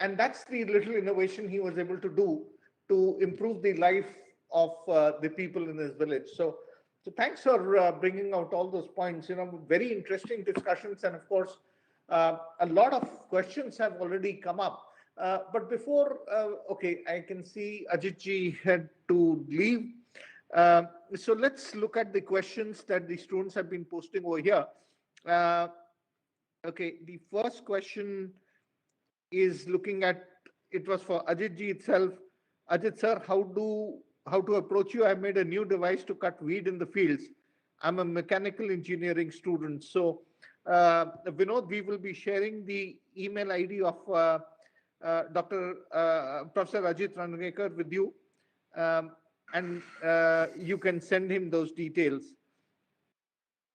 And that's the little innovation he was able to do to improve the life of the people in his village. So thanks for bringing out all those points. Very interesting discussions, and of course, a lot of questions have already come up. But before, okay, I can see Ajit ji had to leave. So let's look at the questions that the students have been posting over here. Okay, the first question is looking at, it was for Ajit ji itself. Ajit sir, how to approach you? I made a new device to cut weed in the fields. I'm a mechanical engineering student. So Vinod, we will be sharing the email ID of Professor Ajit Rangnekar with you. And you can send him those details.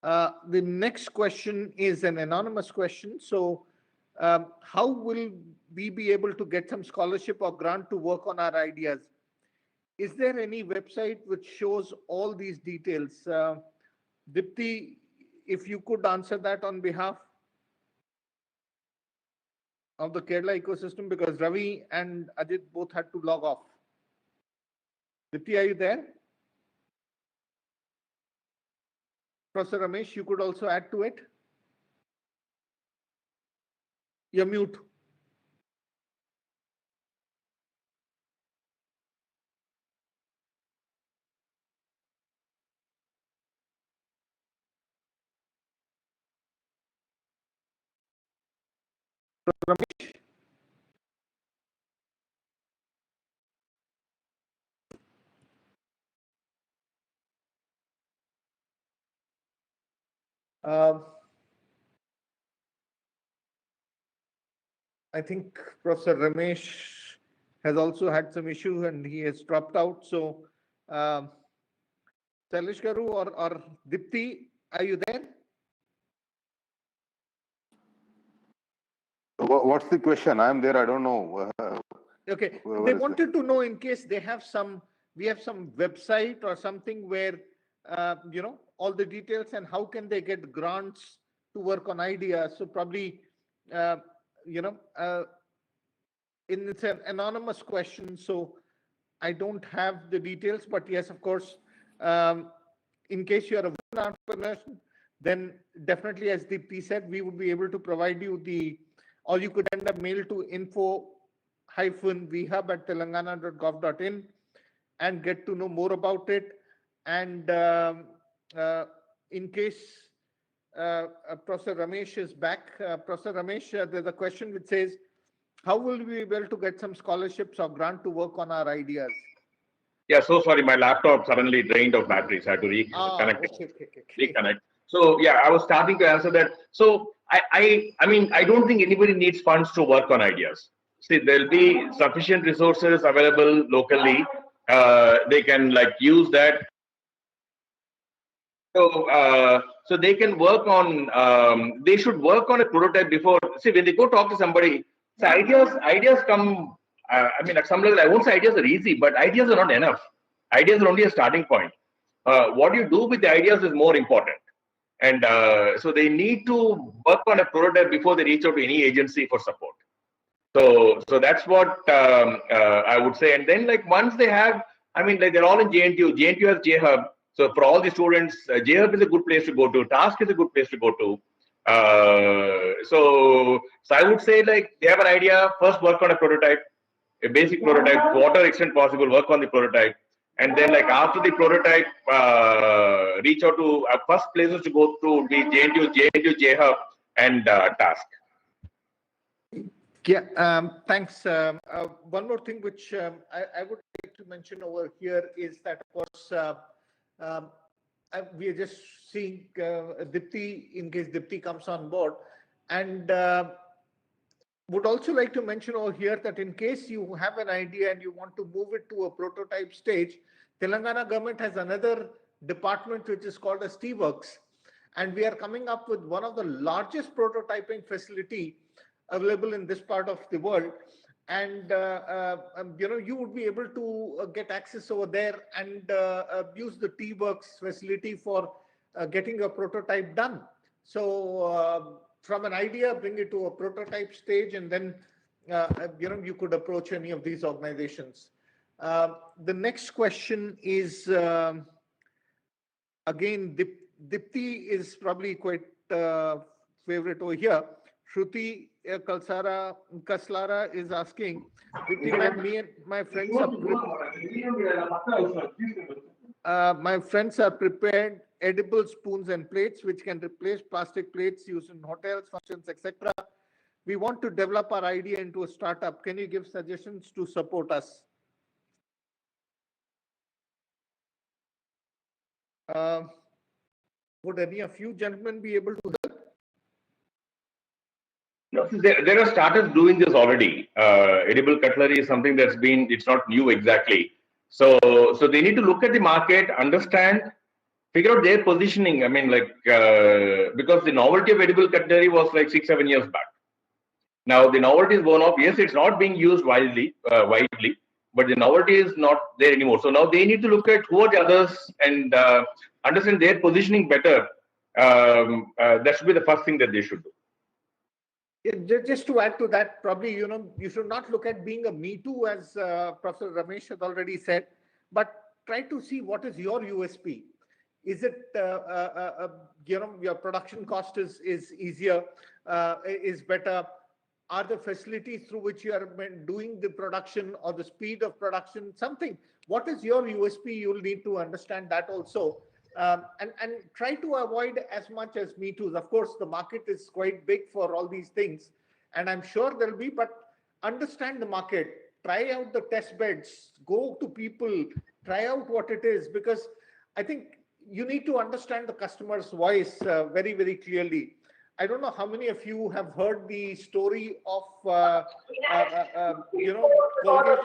The next question is an anonymous question. So how will we be able to get some scholarship or grant to work on our ideas? Is there any website which shows all these details? Dipti, if you could answer that on behalf of the Kerala ecosystem, because Ravi and Ajit both had to log off. Dipti, are you there? Professor Ramesh, you could also add to it. You're mute. Ramesh? I think Professor Ramesh has also had some issue and he has dropped out. So, Salish Garu or Dipti, are you there? What's the question? I'm there. I don't know. Okay. They wanted to know in case they have we have some website or something where, all the details and how can they get grants to work on ideas. So probably, it's an anonymous question. So I don't have the details, but yes, of course, in case you are a woman entrepreneur, then definitely, as Deepti said, we would be able to provide you or you could send a mail to info-vhub@telangana.gov.in and get to know more about it. And in case Professor Ramesh is back, Professor Ramesh, there's a question which says, how will we be able to get some scholarships or grant to work on our ideas? Yeah, so sorry, my laptop suddenly drained of batteries. I had to reconnect it. Okay. Reconnect. So yeah, I was starting to answer that. So I mean, I don't think anybody needs funds to work on ideas. See, there'll be sufficient resources available locally. They can use that. So they can work on. They should work on a prototype before. See, when they go talk to somebody, so ideas come. I mean, at some level, I won't say ideas are easy, but ideas are not enough. Ideas are only a starting point. What you do with the ideas is more important. And so they need to work on a prototype before they reach out to any agency for support. So that's what I would say. And then once they have, I mean, they're all in JNTU. JNTU has JHub. So for all the students, JHub is a good place to go to. Task is a good place to go to. So I would say they have an idea. First, work on a prototype, a basic prototype, whatever extent possible. Work on the prototype, and then after the prototype, reach out to first places to go to would be JNTU, JHub, and Task. Yeah, thanks. One more thing which I would like to mention over here is that, of course, we are just seeing Dipti, in case Dipti comes on board. And would also like to mention over here that in case you have an idea and you want to move it to a prototype stage, Telangana government has another department which is called as T-Works, and we are coming up with one of the largest prototyping facility available in this part of the world. And you would be able to get access over there and use the T-Works facility for getting a prototype done. So from an idea, bring it to a prototype stage, and then you could approach any of these organizations. The next question is again, Dipti is probably quite favorite over here. Shruti Kaslara is asking, Dipti ma'am, me and my friends are prepared edible spoons and plates which can replace plastic plates used in hotels, functions, etc. We want to develop our idea into a startup. Can you give suggestions to support us? Would any of you gentlemen be able to help? No, there are startups doing this already. Edible cutlery is something that's been, it's not new exactly. So they need to look at the market, understand, figure out their positioning. I mean, like, because the novelty of edible cutlery was like 6-7 years back. Now the novelty is gone off. Yes, it's not being used widely, but the novelty is not there anymore. So now they need to look at who are the others and understand their positioning better. That should be the first thing that they should do. Yeah, just to add to that, probably, you should not look at being a Me Too, as Professor Ramesh has already said, but try to see what is your USP. Is it, your production cost is easier, is better? Are the facilities through which you are doing the production or the speed of production something? What is your USP? You'll need to understand that also. And try to avoid as much as Me Too's. Of course, the market is quite big for all these things, and I'm sure there'll be, but understand the market, try out the test beds, go to people, try out what it is, because I think you need to understand the customer's voice very, very clearly. I don't know how many of you have heard the story of, Colgate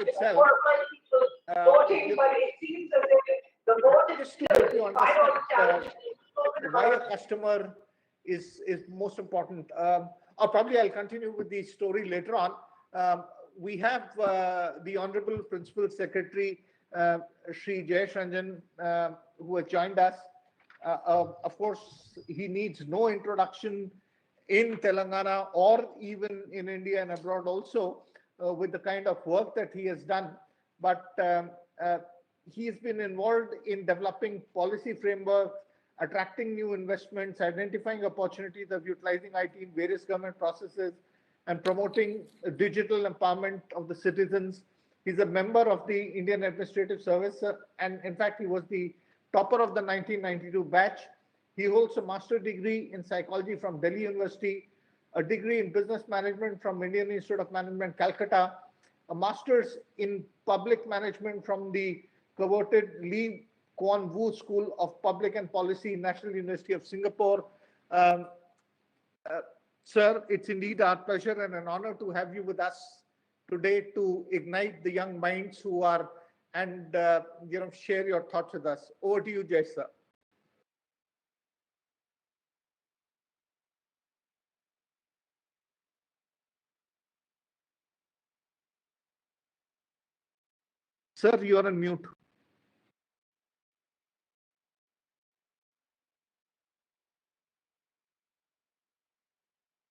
itself. Just to help you understand why a customer is most important. Or probably I'll continue with the story later on. We have the Honorable Principal Secretary, Shri Jayesh Ranjan, who has joined us. Of course, he needs no introduction in Telangana or even in India and abroad also, with the kind of work that he has done. But he has been involved in developing policy frameworks, attracting new investments, identifying opportunities of utilizing IT in various government processes, and promoting digital empowerment of the citizens. He's a member of the Indian Administrative Service, and in fact, he was the topper of the 1992 batch. He holds a master's degree in psychology from Delhi University, a degree in business management from Indian Institute of Management, Calcutta, a master's in public management from the coveted Lee Kuan Yew School of Public and Policy, National University of Singapore. Sir, it's indeed our pleasure and an honor to have you with us today to ignite the young minds who are, and share your thoughts with us. Over to you, Jay, sir. Sir, you are on mute.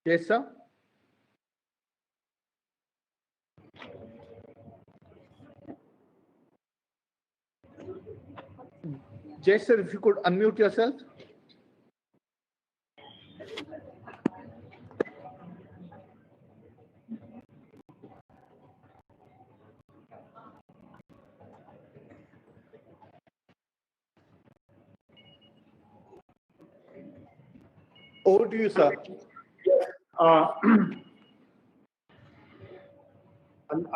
Yes, sir. Jay, sir, if you could unmute yourself. Over to you, sir.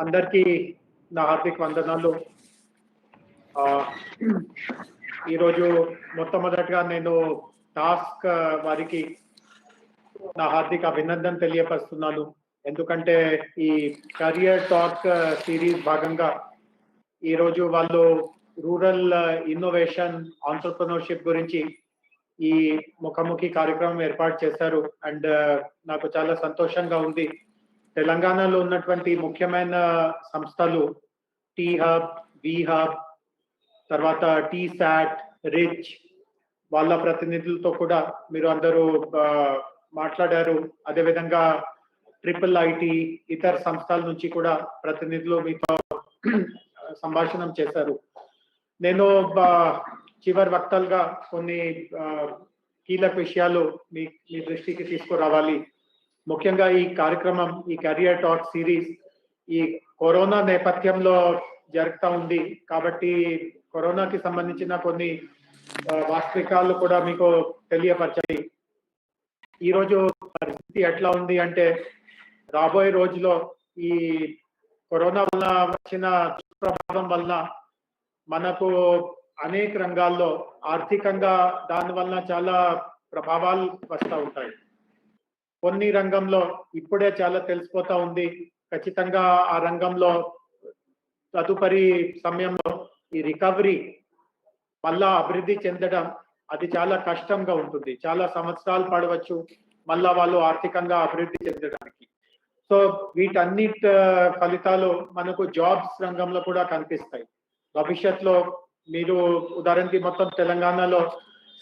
అందరికీ నా హార్దిక వందనాలు. ఈరోజు మొట్టమొదటిగా నేను task వారికి నా హార్దిక అభినందన తెలియపరుస్తున్నాను. ఎందుకంటే ఈ కెరియర్ టాక్ సిరీస్ భాగంగా ఈరోజు వాళ్ళు రూరల్ ఇన్నోవేషన్ ఆంటర్ప్రెన్యూర్షిప్ గురించి ఈ ముఖాముఖి కార్యక్రమం ఏర్పాటు చేశారు. అండ్ నాకు చాలా సంతోషంగా ఉంది. తెలంగాణలో ఉన్నటువంటి ముఖ్యమైన సంస్థలు టీ హబ్, వి హబ్, తర్వాత టీ సాట్, రిచ్ వాళ్ళ ప్రతినిధులతో కూడా మీరు అందరూ మాట్లాడారు. అదేవిధంగా ట్రిపుల్ ఐటీ ఇతర సంస్థల నుంచి కూడా ప్రతినిధులు మీతో సంభాషణం చేశారు. నేను చివరి వక్తలుగా కొన్ని కీలక విషయాలు మీ దృష్టికి తీసుకురావాలి. ముఖ్యంగా ఈ కార్యక్రమం, ఈ కెరియర్ టాక్ సిరీస్ ఈ కరోనా నేపథ్యంలో జరుగుతూ ఉంది కాబట్టి కరోనాకి సంబంధించిన కొన్ని వాస్తవికాలు కూడా మీకు తెలియపరచాలి. ఈరోజు పరిస్థితి ఎట్లా ఉంది అంటే రాబోయే రోజులో ఈ కరోనా వల్ల వచ్చిన ప్రభావం వల్ల మనకు అనేక రంగాల్లో ఆర్థికంగా దాని వల్ల చాలా ప్రభావాలు వస్తూ ఉంటాయి. కొన్ని రంగంలో ఇప్పుడే చాలా తెలిసిపోతా ఉంది. ఖచ్చితంగా ఆ రంగంలో తదుపరి సమయంలో ఈ రికవరీ మళ్ళా అభివృద్ధి చెందడం అది చాలా కష్టంగా ఉంటుంది. చాలా సంవత్సరాలు పడవచ్చు మళ్ళా వాళ్ళు ఆర్థికంగా అభివృద్ధి చెందడానికి. సో వీటన్నిటి ఫలితాలు మనకు జాబ్స్ రంగంలో కూడా కనిపిస్తాయి. భవిష్యత్తులో మీరు ఉదాహరణకి మొత్తం తెలంగాణలో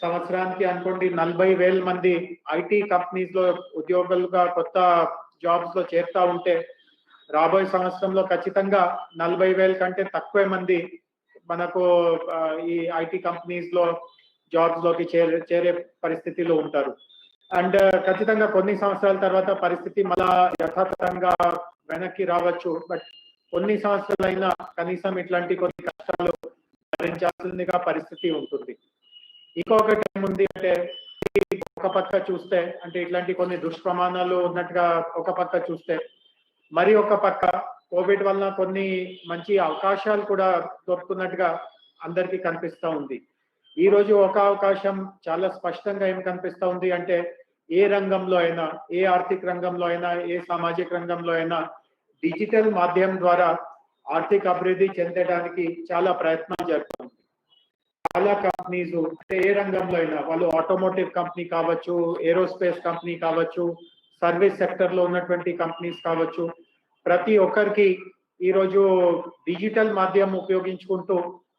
సంవత్సరానికి అనుకోండి 40,000 మంది ఐటీ కంపెనీస్ లో ఉద్యోగులుగా కొత్త జాబ్స్ లో చేరుతా ఉంటే రాబోయే సంవత్సరంలో ఖచ్చితంగా 40,000 కంటే తక్కువ మంది మనకు ఈ ఐటీ కంపెనీస్ లో జాబ్స్ లోకి చేరే పరిస్థితిలో ఉంటారు. అండ్ ఖచ్చితంగా కొన్ని సంవత్సరాల తర్వాత పరిస్థితి మళ్ళా యథాతథంగా వెనక్కి రావచ్చు. బట్ కొన్ని సంవత్సరాలైనా కనీసం ఇట్లాంటి కొన్ని కష్టాలు భరించాల్సిందిగా పరిస్థితి ఉంటుంది. ఇంకొకటి ఏముంది అంటే ఒక పక్క చూస్తే అంటే ఇట్లాంటి కొన్ని దుష్ప్రమాణాలు ఉన్నట్టుగా ఒక పక్క చూస్తే, మరి ఒక పక్క కోవిడ్ వల్ల కొన్ని మంచి అవకాశాలు కూడా దొరుకుతున్నట్టుగా అందరికీ కనిపిస్తూ ఉంది. ఈ రోజు ఒక అవకాశం చాలా స్పష్టంగా ఏం కనిపిస్తూ ఉంది అంటే ఏ రంగంలో అయినా, ఏ ఆర్థిక రంగంలో అయినా, ఏ సామాజిక రంగంలో అయినా డిజిటల్ మాధ్యమం ద్వారా ఆర్థిక అభివృద్ధి చెందడానికి చాలా ప్రయత్నాలు జరుగుతుంది. చాలా కంపెనీస్ అంటే ఏ రంగంలో అయినా, వాళ్ళు ఆటోమోటివ్ కంపెనీ కావచ్చు, ఏరోస్పేస్ కంపెనీ కావచ్చు, సర్వీస్ సెక్టర్ లో ఉన్నటువంటి కంపెనీస్ కావచ్చు, ప్రతి ఒక్కరికి ఈరోజు డిజిటల్ మాధ్యమం ఉపయోగించుకుంటూ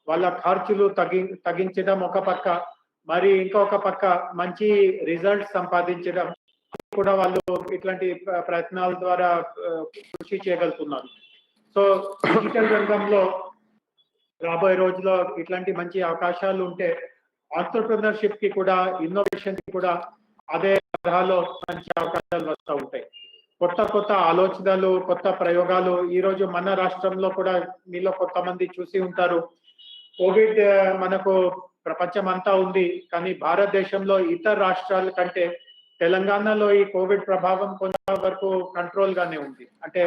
వాళ్ళ ఖర్చులు తగ్గించడం ఒక పక్క, మరి ఇంకొక పక్క మంచి రిజల్ట్స్ సంపాదించడం కూడా వాళ్ళు ఇట్లాంటి ప్రయత్నాల ద్వారా కృషి చేయగలుగుతున్నారు. సో డిజిటల్ రంగంలో రాబోయే రోజుల్లో ఇట్లాంటి మంచి అవకాశాలు ఉంటే ఆంటర్ప్రెన్యూర్షిప్ కి కూడా, ఇన్నోవేషన్ కి కూడా అదే తరహాలో మంచి అవకాశాలు వస్తూ ఉంటాయి. కొత్త కొత్త ఆలోచనలు, కొత్త ప్రయోగాలు ఈ రోజు మన రాష్ట్రంలో కూడా మీలో కొంతమంది చూసి ఉంటారు. కోవిడ్ మనకు ప్రపంచం అంతా ఉంది, కానీ భారతదేశంలో ఇతర రాష్ట్రాల కంటే తెలంగాణలో ఈ కోవిడ్ ప్రభావం కొంతవరకు కంట్రోల్ గానే ఉంది. అంటే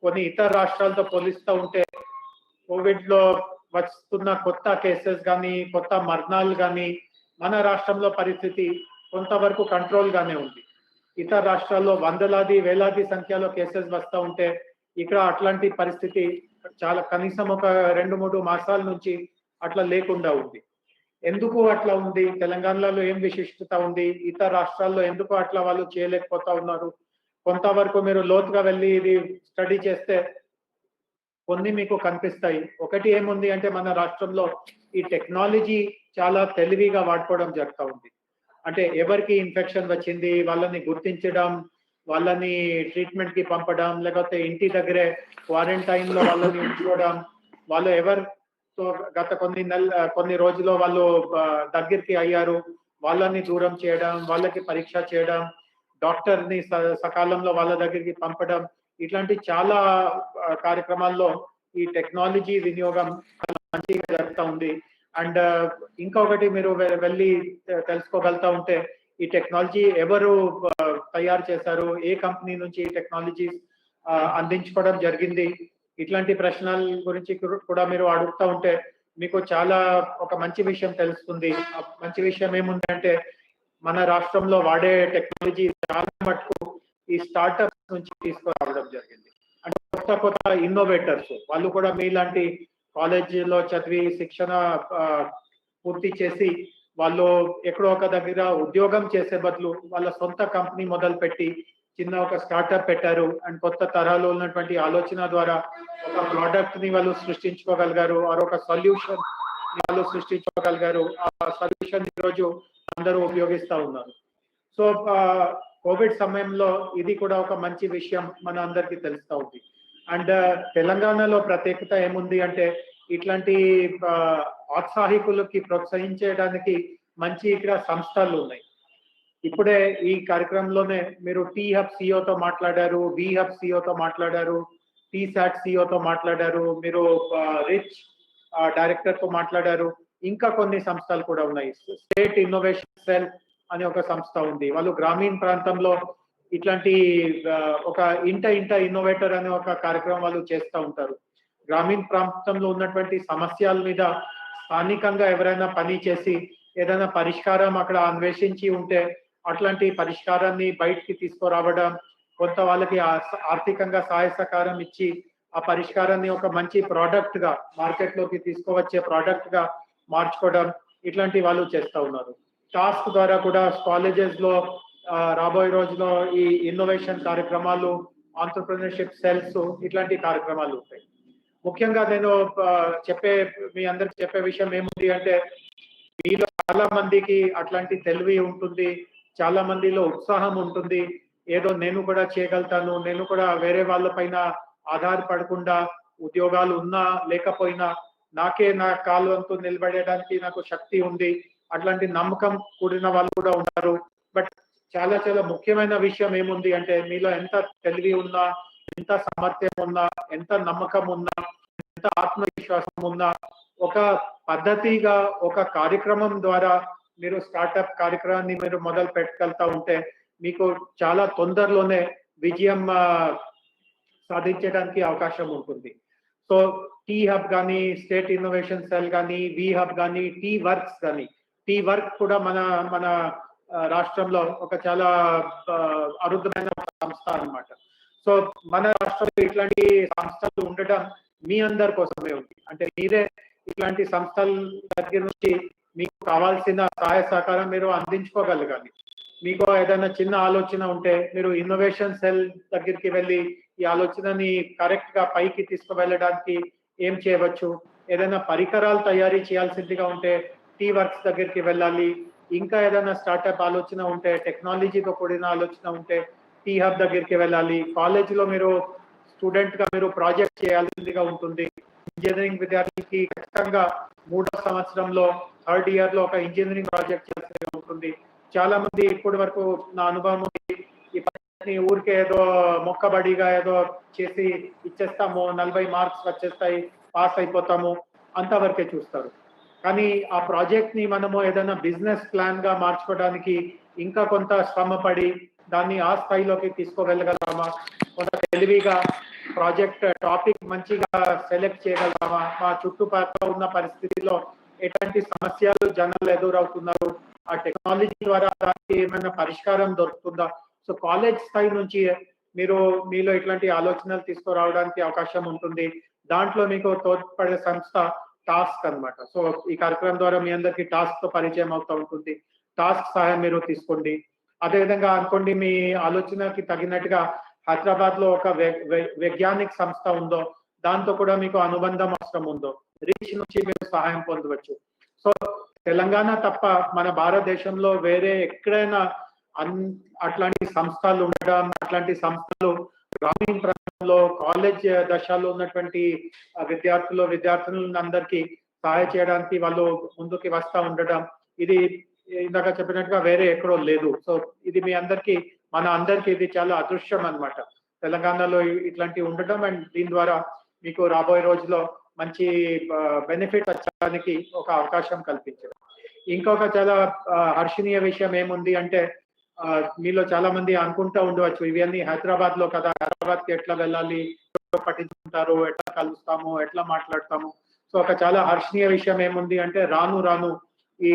కొన్ని ఇతర రాష్ట్రాలతో పోలిస్తూ ఉంటే కోవిడ్ లో వస్తున్న కొత్త కేసెస్ కానీ, కొత్త మరణాలు కానీ మన రాష్ట్రంలో పరిస్థితి కొంతవరకు కంట్రోల్ గానే ఉంది. ఇతర రాష్ట్రాల్లో వందలాది వేలాది సంఖ్యలో కేసెస్ వస్తూ ఉంటే ఇక్కడ అట్లాంటి పరిస్థితి చాలా కనీసం ఒక 2-3 మాసాల నుంచి అట్లా లేకుండా ఉంది. ఎందుకు అట్లా ఉంది? తెలంగాణలో ఏం విశిష్టత ఉంది? ఇతర రాష్ట్రాల్లో ఎందుకు అట్లా వాళ్ళు చేయలేకపోతా ఉన్నారు? కొంతవరకు మీరు లోతుగా వెళ్ళి ఇది స్టడీ చేస్తే కొన్ని మీకు కనిపిస్తాయి. ఒకటి ఏముంది అంటే మన రాష్ట్రంలో ఈ టెక్నాలజీ చాలా తెలివిగా వాడుకోవడం జరుగుతూ ఉంది. అంటే ఎవరికి ఇన్ఫెక్షన్ వచ్చింది వాళ్ళని గుర్తించడం, వాళ్ళని ట్రీట్మెంట్ కి పంపడం, లేకపోతే ఇంటి దగ్గరే క్వారంటైన్ లో వాళ్ళని ఉంచుకోవడం, వాళ్ళు ఎవరితో గత కొన్ని రోజుల్లో వాళ్ళు దగ్గరికి అయ్యారు వాళ్ళని దూరం చేయడం, వాళ్ళకి పరీక్ష చేయడం, డాక్టర్ ని సకాలంలో వాళ్ళ దగ్గరికి పంపడం, ఇట్లాంటి చాలా కార్యక్రమాల్లో ఈ టెక్నాలజీ వినియోగం మంచిగా జరుగుతూ ఉంది. అండ్ ఇంకొకటి మీరు వెళ్ళి తెలుసుకోగలుగుతా ఉంటే ఈ టెక్నాలజీ ఎవరు తయారు చేశారు, ఏ కంపెనీ నుంచి ఈ టెక్నాలజీ అందించుకోవడం జరిగింది, ఇట్లాంటి ప్రశ్నల గురించి కూడా మీరు అడుగుతూ ఉంటే మీకు చాలా ఒక మంచి విషయం తెలుస్తుంది. మంచి విషయం ఏముందంటే మన రాష్ట్రంలో వాడే టెక్నాలజీ చాలా మటుకు ఈ స్టార్ట్అప్ నుంచి తీసుకురావడం జరిగింది. అంటే కొత్త కొత్త ఇన్నోవేటర్స్ వాళ్ళు కూడా మీలాంటి కాలేజీలో చదివి శిక్షణ పూర్తి చేసి వాళ్ళు ఎక్కడో ఒక దగ్గర ఉద్యోగం చేసే బదులు వాళ్ళ సొంత కంపెనీ మొదలుపెట్టి చిన్న ఒక స్టార్ట్అప్ పెట్టారు అండ్ కొత్త తరహాలో ఉన్నటువంటి ఆలోచన ద్వారా ఒక ప్రోడక్ట్ ని వాళ్ళు సృష్టించుకోగలిగారు, ఆర్ ఒక సొల్యూషన్ వాళ్ళు సృష్టించుకోగలిగారు. ఆ సొల్యూషన్ ఈరోజు అందరూ ఉపయోగిస్తూ ఉన్నారు. సో కోవిడ్ సమయంలో ఇది కూడా ఒక మంచి విషయం మన అందరికీ తెలుస్తూ ఉంది. అండ్ తెలంగాణలో ప్రత్యేకత ఏముంది అంటే ఇట్లాంటి ఔత్సాహికులకి ప్రోత్సహించడానికి మంచి ఇక్కడ సంస్థలు ఉన్నాయి. ఇప్పుడే ఈ కార్యక్రమంలోనే మీరు టీ హబ్ సిఓతో మాట్లాడారు, వి హబ్ సిఓతో మాట్లాడారు, టీ సాట్ సిఓతో మాట్లాడారు, మీరు రిచ్ డైరెక్టర్ తో మాట్లాడారు. ఇంకా కొన్ని సంస్థలు కూడా ఉన్నాయి. స్టేట్ ఇన్నోవేషన్ సెల్ అనే ఒక సంస్థ ఉంది. వాళ్ళు గ్రామీణ ప్రాంతంలో ఇట్లాంటి ఒక ఇంట ఇన్నోవేటర్ అనే ఒక కార్యక్రమం వాళ్ళు చేస్తూ ఉంటారు. గ్రామీణ ప్రాంతంలో ఉన్నటువంటి సమస్యల మీద స్థానికంగా ఎవరైనా పని చేసి ఏదైనా పరిష్కారం అక్కడ అన్వేషించి ఉంటే అట్లాంటి పరిష్కారాన్ని బయటికి తీసుకురావడం, కొంత వాళ్ళకి ఆర్థికంగా సహాయ సహకారం ఇచ్చి ఆ పరిష్కారాన్ని ఒక మంచి ప్రోడక్ట్ గా మార్కెట్ లోకి తీసుకువచ్చే ప్రోడక్ట్ గా మార్చుకోవడం, ఇట్లాంటి వాళ్ళు చేస్తూ ఉన్నారు. టాస్క్ ద్వారా కూడా కాలేజెస్ లో రాబోయే రోజుల్లో ఈ ఇన్నోవేషన్ కార్యక్రమాలు, ఆంటర్‌ప్రెన్యూర్‌షిప్ సెల్స్ ఇట్లాంటి కార్యక్రమాలు ఉంటాయి. ముఖ్యంగా నేను మీ అందరికి చెప్పే విషయం ఏముంది అంటే మీలో చాలా మందికి అట్లాంటి తెలివి ఉంటుంది, చాలా మందిలో ఉత్సాహం ఉంటుంది. ఏదో నేను కూడా చేయగలుగుతాను, నేను కూడా వేరే వాళ్ళ పైన ఆధారపడకుండా ఉద్యోగాలు ఉన్నా లేకపోయినా నాకే నా కాలు అంటూ నిలబడడానికి నాకు శక్తి ఉంది, అట్లాంటి నమ్మకం కూడిన వాళ్ళు కూడా ఉన్నారు. బట్ చాలా చాలా ముఖ్యమైన విషయం ఏముంది అంటే మీలో ఎంత తెలివి ఉన్నా, ఎంత సామర్థ్యం ఉన్నా, ఎంత నమ్మకం ఉన్నా, ఎంత ఆత్మవిశ్వాసం ఉన్నా, ఒక పద్ధతిగా ఒక కార్యక్రమం ద్వారా మీరు స్టార్ట్అప్ కార్యక్రమాన్ని మీరు మొదలు పెట్టగలుగుతా ఉంటే మీకు చాలా తొందరలోనే విజయం సాధించడానికి అవకాశం ఉంటుంది. సో టీ హబ్ కానీ, స్టేట్ ఇన్నోవేషన్ సెల్ కానీ, వి హబ్ కానీ, టీ వర్క్స్ కానీ, టీ వర్క్ కూడా మన రాష్ట్రంలో ఒక చాలా అరుదైన సంస్థ అన్నమాట. సో మన రాష్ట్రంలో ఇట్లాంటి సంస్థలు ఉండటం మీ అందరి కోసమే ఉంది. అంటే మీరే ఇట్లాంటి సంస్థల దగ్గర నుంచి మీకు కావాల్సిన సహాయ సహకారం మీరు అందించుకోగలగాలి. మీకు ఏదైనా చిన్న ఆలోచన ఉంటే మీరు ఇన్నోవేషన్ సెల్ దగ్గరికి వెళ్ళి ఈ ఆలోచనని కరెక్ట్ గా పైకి తీసుకువెళ్ళడానికి ఏం చేయవచ్చు, ఏదైనా పరికరాలు తయారీ చేయాల్సిందిగా ఉంటే టీ వర్క్స్ దగ్గరికి వెళ్ళాలి. ఇంకా ఏదైనా స్టార్ట్అప్ ఆలోచన ఉంటే, టెక్నాలజీతో కూడిన ఆలోచన ఉంటే టీ హబ్ దగ్గరికి వెళ్ళాలి. కాలేజీలో మీరు స్టూడెంట్ గా మీరు ప్రాజెక్ట్ చేయాల్సిందిగా ఉంటుంది. ఇంజనీరింగ్ విద్యార్థికి ఖచ్చితంగా 3వ సంవత్సరంలో 3rd ఇయర్ లో ఒక ఇంజనీరింగ్ ప్రాజెక్ట్ చేయాల్సి ఉంటుంది. చాలా మంది ఇప్పటి వరకు నా అనుభవం ఈ ఊరికే ఏదో మొక్కబడిగా ఏదో చేసి ఇచ్చేస్తాము, 40 మార్క్స్ వచ్చేస్తాయి, పాస్ అయిపోతాము, అంతవరకే చూస్తారు. కానీ ఆ ప్రాజెక్ట్ ని మనము ఏదైనా బిజినెస్ ప్లాన్ గా మార్చుకోవడానికి ఇంకా కొంత శ్రమ పడి దాన్ని ఆ స్థాయిలోకి తీసుకువెళ్ళగలమా, కొంత తెలివిగా ప్రాజెక్ట్ టాపిక్ మంచిగా సెలెక్ట్ చేయగలమా, మా చుట్టుపక్కల ఉన్న పరిస్థితిలో ఎలాంటి సమస్యలు జనాలు ఎదురవుతున్నారు, ఆ టెక్నాలజీ ద్వారా దానికి ఏమైనా పరిష్కారం దొరుకుతుందా. సో కాలేజ్ స్థాయి నుంచి మీలో ఇట్లాంటి ఆలోచనలు తీసుకురావడానికి అవకాశం ఉంటుంది. దాంట్లో మీకు తోడ్పడే సంస్థ టాస్క్ అన్నమాట. సో ఈ కార్యక్రమం ద్వారా మీ అందరికి టాస్క్ తో పరిచయం అవుతూ ఉంటుంది. టాస్క్ సహాయం మీరు తీసుకోండి. అదేవిధంగా అనుకోండి మీ ఆలోచనకి తగినట్టుగా హైదరాబాద్ లో ఒక వైజ్ఞానిక సంస్థ ఉందో, దాంతో కూడా మీకు అనుబంధం అవసరం ఉందో, రీచ్ నుంచి మీరు సహాయం పొందవచ్చు. సో తెలంగాణ తప్ప మన భారతదేశంలో వేరే ఎక్కడైనా అట్లాంటి సంస్థలు ఉండడం, అట్లాంటి సంస్థలు గ్రామీణ ప్రాంతంలో కాలేజ్ దశలో ఉన్నటువంటి విద్యార్థులను అందరికీ సహాయ చేయడానికి వాళ్ళు ముందుకి వస్తూ ఉండడం, ఇది ఇందాక చెప్పినట్టుగా వేరే ఎక్కడో లేదు. సో ఇది మీ అందరికి, మన అందరికి ఇది చాలా అదృష్టం అన్నమాట, తెలంగాణలో ఇట్లాంటివి ఉండడం. అండ్ దీని ద్వారా మీకు రాబోయే రోజుల్లో మంచి బెనిఫిట్ వచ్చడానికి ఒక అవకాశం కల్పించడం. ఇంకొక చాలా హర్షణీయ విషయం ఏముంది అంటే మీలో చాలా మంది అనుకుంటూ ఉండవచ్చు ఇవన్నీ హైదరాబాద్ లో కదా, హైదరాబాద్ కి ఎట్లా వెళ్ళాలి, పట్టించుకుంటారు, ఎట్లా కలుస్తాము, ఎట్లా మాట్లాడతాము. సో ఒక చాలా హర్షణీయ విషయం ఏముంది అంటే రాను రాను ఈ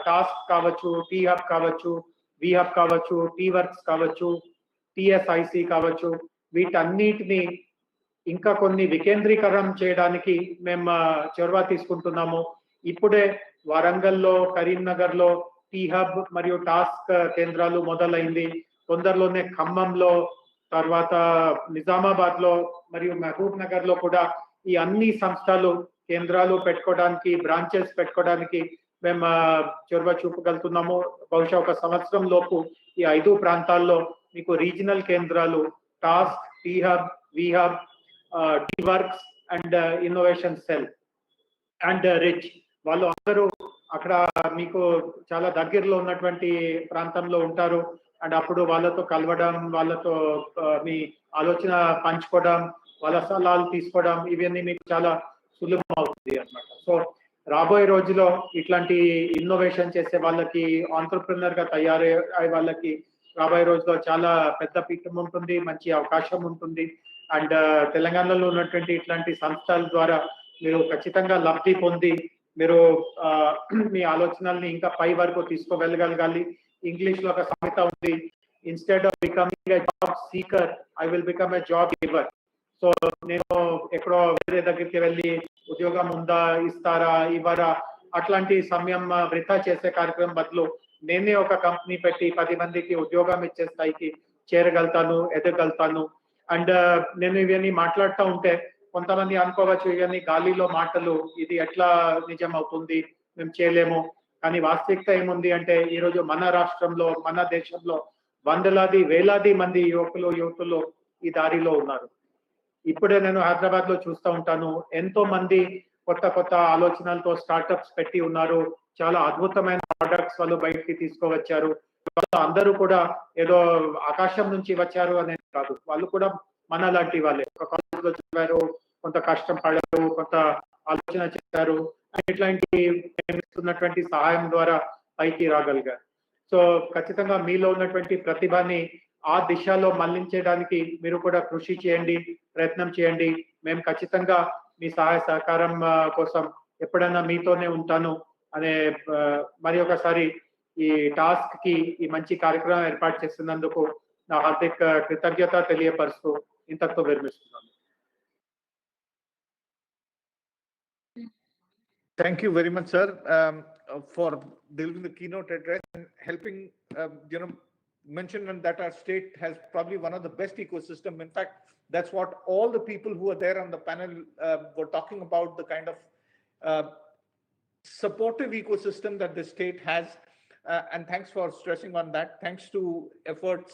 టాస్క్ కావచ్చు, టీ హబ్ కావచ్చు, వి హబ్ కావచ్చు, టీ వర్క్స్ కావచ్చు, టిఎస్ఐసి కావచ్చు, వీటన్నిటిని ఇంకా కొన్ని వికేంద్రీకరణ చేయడానికి మేము చొరవ తీసుకుంటున్నాము. ఇప్పుడే వరంగల్లో, కరీంనగర్లో టీ హబ్ మరియు టాస్క్ కేంద్రాలు మొదలైంది. తొందరలోనే ఖమ్మంలో, తర్వాత నిజామాబాద్ లో మరియు మహబూబ్ నగర్ లో కూడా ఈ అన్ని సంస్థలు కేంద్రాలు పెట్టుకోవడానికి, బ్రాంచెస్ పెట్టుకోవడానికి మేము చొరవ చూపగలుగుతున్నాము. బహుశా ఒక సంవత్సరం లోపు ఈ 5 ప్రాంతాల్లో మీకు రీజనల్ కేంద్రాలు TASK, T hub, we hub, T works and innovation cell and RICH వాళ్ళు అందరూ అక్కడ మీకు చాలా దగ్గరలో ఉన్నటువంటి ప్రాంతంలో ఉంటారు. అండ్ అప్పుడు వాళ్ళతో కలవడం, వాళ్ళతో మీ ఆలోచన పంచుకోవడం, వాళ్ళ సలహాలు తీసుకోవడం, ఇవన్నీ మీకు చాలా సులభం అవుతుంది అన్నమాట. సో రాబోయే రోజులో ఇట్లాంటి ఇన్నోవేషన్ చేసే వాళ్ళకి, ఆంటర్ప్రినర్ గా తయారయ్యే వాళ్ళకి రాబోయే రోజులో చాలా పెద్ద పీఠం ఉంటుంది, మంచి అవకాశం ఉంటుంది. అండ్ తెలంగాణలో ఉన్నటువంటి ఇట్లాంటి సంస్థల ద్వారా మీరు ఖచ్చితంగా లబ్ధి పొంది మీరు మీ ఆలోచనల్ని ఇంకా పై వరకు తీసుకువెళ్ళగలగాలి. ఇంగ్లీష్ లో ఒక సామెత ఉంది, instead of becoming a job seeker I will become a job giver. So నేను ఎక్కడో వేరే దగ్గరికి వెళ్ళి ఉద్యోగం ఉందా, ఇస్తారా, ఇవ్వరా అట్లాంటి సమయం వృధా చేసే కార్యక్రమం బదులు నేనే ఒక కంపెనీ పెట్టి 10 మందికి ఉద్యోగం ఇచ్చే స్థాయికి చేరగలుగుతాను, ఎదగలుగుతాను. అండ్ నేను ఇవన్నీ మాట్లాడుతూ ఉంటే కొంతమంది అనుకోవచ్చు ఇవన్నీ గాలిలో మాటలు, ఇది ఎట్లా నిజం అవుతుంది, మేము చేయలేము. కానీ వాస్తవికత ఏముంది అంటే ఈరోజు మన రాష్ట్రంలో, మన దేశంలో వందలాది వేలాది మంది యువతులు ఈ దారిలో ఉన్నారు. ఇప్పుడే నేను హైదరాబాద్ లో చూస్తూ ఉంటాను, ఎంతో మంది కొత్త ఆలోచనలతో స్టార్టప్స్ పెట్టి ఉన్నారు. చాలా అద్భుతమైన ప్రొడక్ట్స్ వాళ్ళు బయటికి తీసుకువచ్చారు. అందరూ కూడా ఏదో ఆకాశం నుంచి వచ్చారు అనేది కాదు, వాళ్ళు కూడా మన లాంటి వాళ్ళే. ఒక కాలేజ్ లో చదివారు, కొంత కష్టం పడారు, కొంత ఆలోచన చేశారు, ఇట్లాంటి ఇస్తున్నటువంటి సహాయం ద్వారా పైకి రాగలిగారు. సో ఖచ్చితంగా మీలో ఉన్నటువంటి ప్రతిభని ఆ దిశలో మళ్లించడానికి మీరు కూడా కృషి చేయండి, ప్రయత్నం చేయండి. మేము ఖచ్చితంగా మీ సహాయ సహకారం కోసం ఎప్పుడైనా మీతోనే ఉంటాను అనే మరి ఒకసారి ఈ టాస్క్ కి ఈ మంచి కార్యక్రమం ఏర్పాటు చేస్తున్నందుకు నా హార్దిక కృతజ్ఞత తెలియపరుస్తూ ఇంతతో విరమిస్తున్నాను. Thank you very much, sir, for delivering the keynote address and helping, mention that our state has probably one of the best ecosystem. In fact, that's what all the people who are there on the panel were talking about, the kind of supportive ecosystem that the state has. And thanks for stressing on that. Thanks to efforts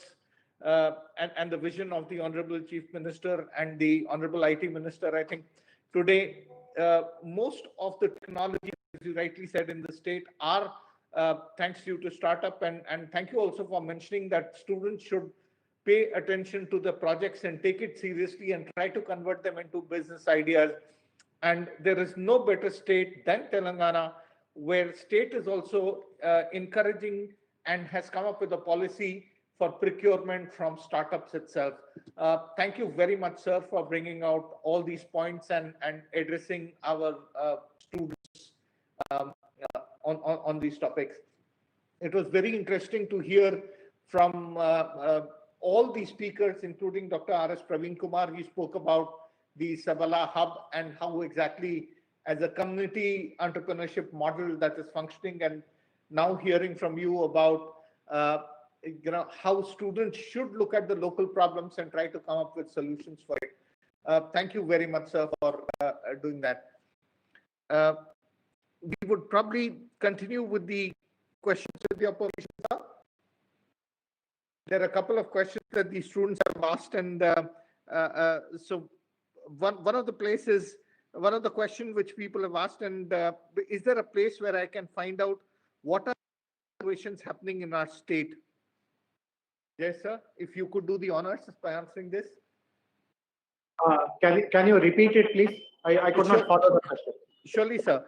and the vision of the Honorable Chief Minister and the Honorable IT Minister, I think today most of the technology, as you rightly said, in the state are thanks to you to startup. And thank you also for mentioning that students should pay attention to the projects and take it seriously and try to convert them into business ideas. And there is no better state than Telangana, where state is also encouraging and has come up with a policy for procurement from startups itself. Thank you very much, sir, for bringing out all these points and addressing our students on these topics. It was very interesting to hear from all the speakers, including Dr. R.S. Praveen Kumar. He spoke about the Sabala Hub and how exactly as a community entrepreneurship model that is functioning, and now hearing from you about how students should look at the local problems and try to come up with solutions for it. Thank you very much, sir, for doing that. We would probably continue with the questions with your permission, sir. There are a couple of questions that the students have asked, and so one of the places, one of the questions which people have asked, and is there a place where I can find out what are innovations happening in our state? Yes, sir. If you could do the honors by answering this. Can you repeat it, please? I could not follow the question. Surely, sir.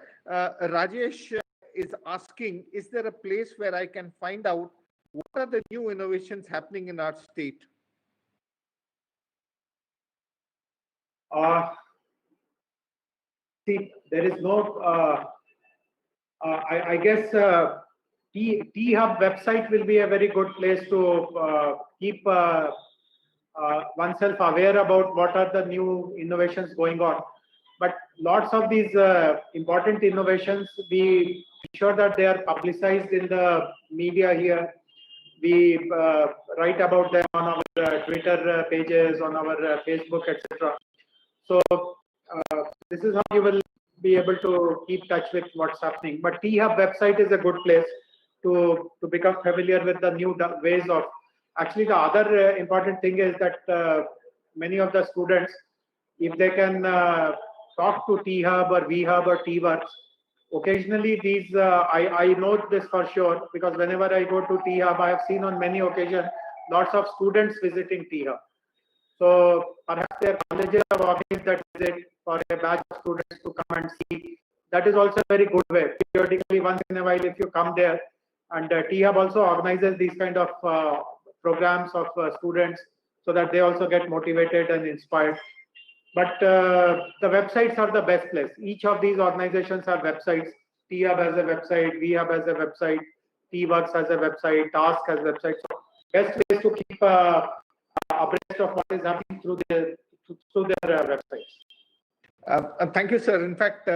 Rajesh is asking, is there a place where I can find out what are the new innovations happening in our state? See, there is no, I guess T-Hub website will be a very good place to keep oneself aware about what are the new innovations going on. But lots of these important innovations, we ensure that they are publicized in the media here. We write about them on our Twitter pages, on our Facebook, etc. So this is how you will be able to keep touch with what's happening. But T-Hub website is a good place to become familiar with the new ways of. Actually, the other important thing is that many of the students, if they can talk to T-Hub or V-Hub or T-Works, occasionally these, I know this for sure, because whenever I go to T-Hub, I have seen on many occasions lots of students visiting T-Hub. So perhaps their colleges have organized that visit for a batch of students to come and see. That is also a very good way. Periodically, once in a while, if you come there, and T-Hub also organizes these kind of programs of students so that they also get motivated and inspired. But the websites are the best place. Each of these organizations have websites. T-Hub has a website, V-Hub has a website, T-Works has a website, Task has a website. So best place to keep abreast of what is happening through their websites. Thank you, sir. In fact,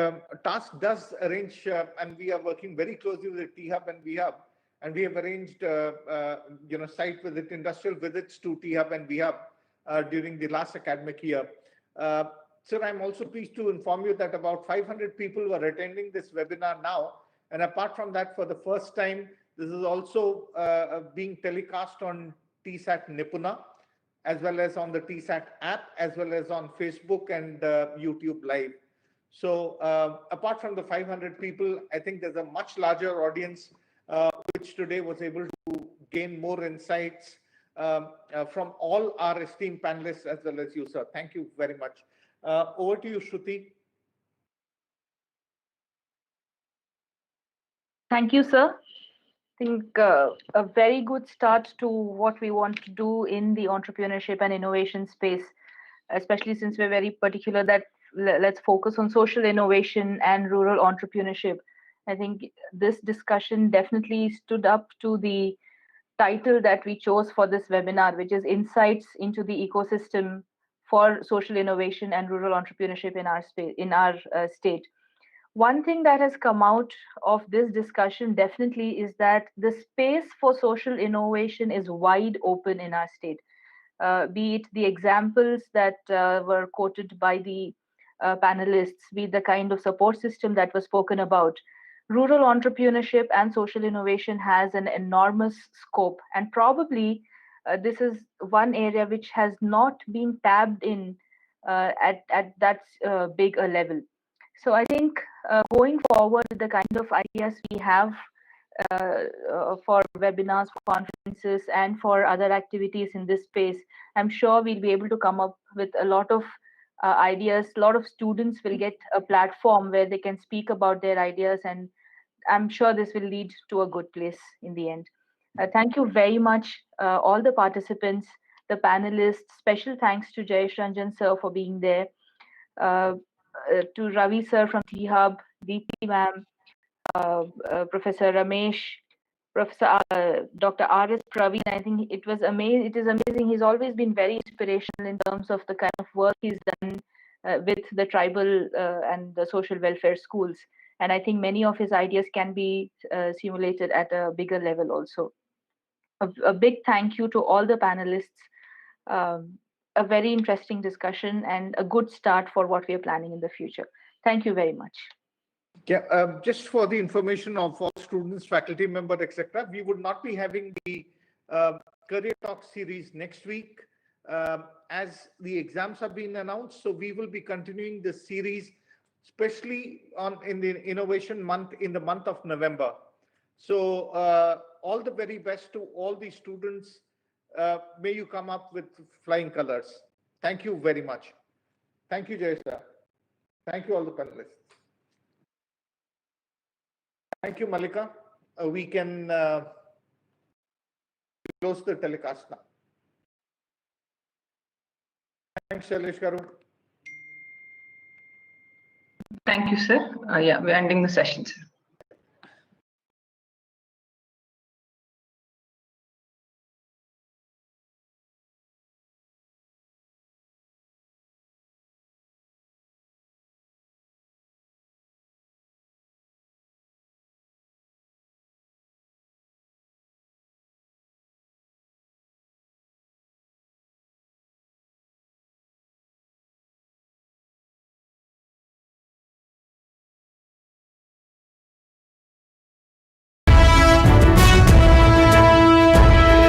Task does arrange, and we are working very closely with T-Hub and V-Hub, and we have arranged, site visit, industrial visits to T-Hub and V-Hub during the last academic year. Sir, I'm also pleased to inform you that about 500 people were attending this webinar now. And apart from that, for the first time, this is also being telecast on TSAT Nipuna, as well as on the TSAT app, as well as on Facebook and YouTube Live. So apart from the 500 people, I think there's a much larger audience which today was able to gain more insights from all our esteemed panelists as well as you, sir. Thank you very much. Over to you, Shruti. Thank you, sir. I think a very good start to what we want to do in the entrepreneurship and innovation space, especially since we're very particular that let's focus on social innovation and rural entrepreneurship. I think this discussion definitely stood up to the title that we chose for this webinar, which is Insights into the Ecosystem for Social Innovation and Rural Entrepreneurship in our space, in our state. One thing that has come out of this discussion definitely is that the space for social innovation is wide open in our state. Be it the examples that were quoted by the panelists, be it the kind of support system that was spoken about. Rural entrepreneurship and social innovation has an enormous scope, and probably this is one area which has not been tapped in at that big a level. So I think going forward, the kind of ideas we have for webinars, for conferences, and for other activities in this space, I'm sure we'll be able to come up with a lot of ideas. A lot of students will get a platform where they can speak about their ideas, and I'm sure this will lead to a good place in the end. Thank you very much, all the participants, the panelists. Special thanks to Jayesh Ranjan sir for being there, to Ravi sir from T-Hub, Deepthi ma'am, Professor Ramesh, Professor Dr. R.S. Praveen. I think it was amazing. It is amazing. He's always been very inspirational in terms of the kind of work he's done with the tribal and the social welfare schools. And I think many of his ideas can be simulated at a bigger level also. A big thank you to all the panelists. A very interesting discussion and a good start for what we are planning in the future. Thank you very much. Yeah, just for the information of all students, faculty members, etc., we would not be having the Career Talk series next week as the exams have been announced. So we will be continuing the series, especially in the Innovation Month in the month of November. So all the very best to all the students. May you come up with flying colors. Thank you very much. Thank you, Jayesh sir. Thank you, all the panelists. Thank you, Malika. We can close the telecast now. Thanks, Shailesh Garu. Thank you, sir. Yeah, we're ending the session, sir.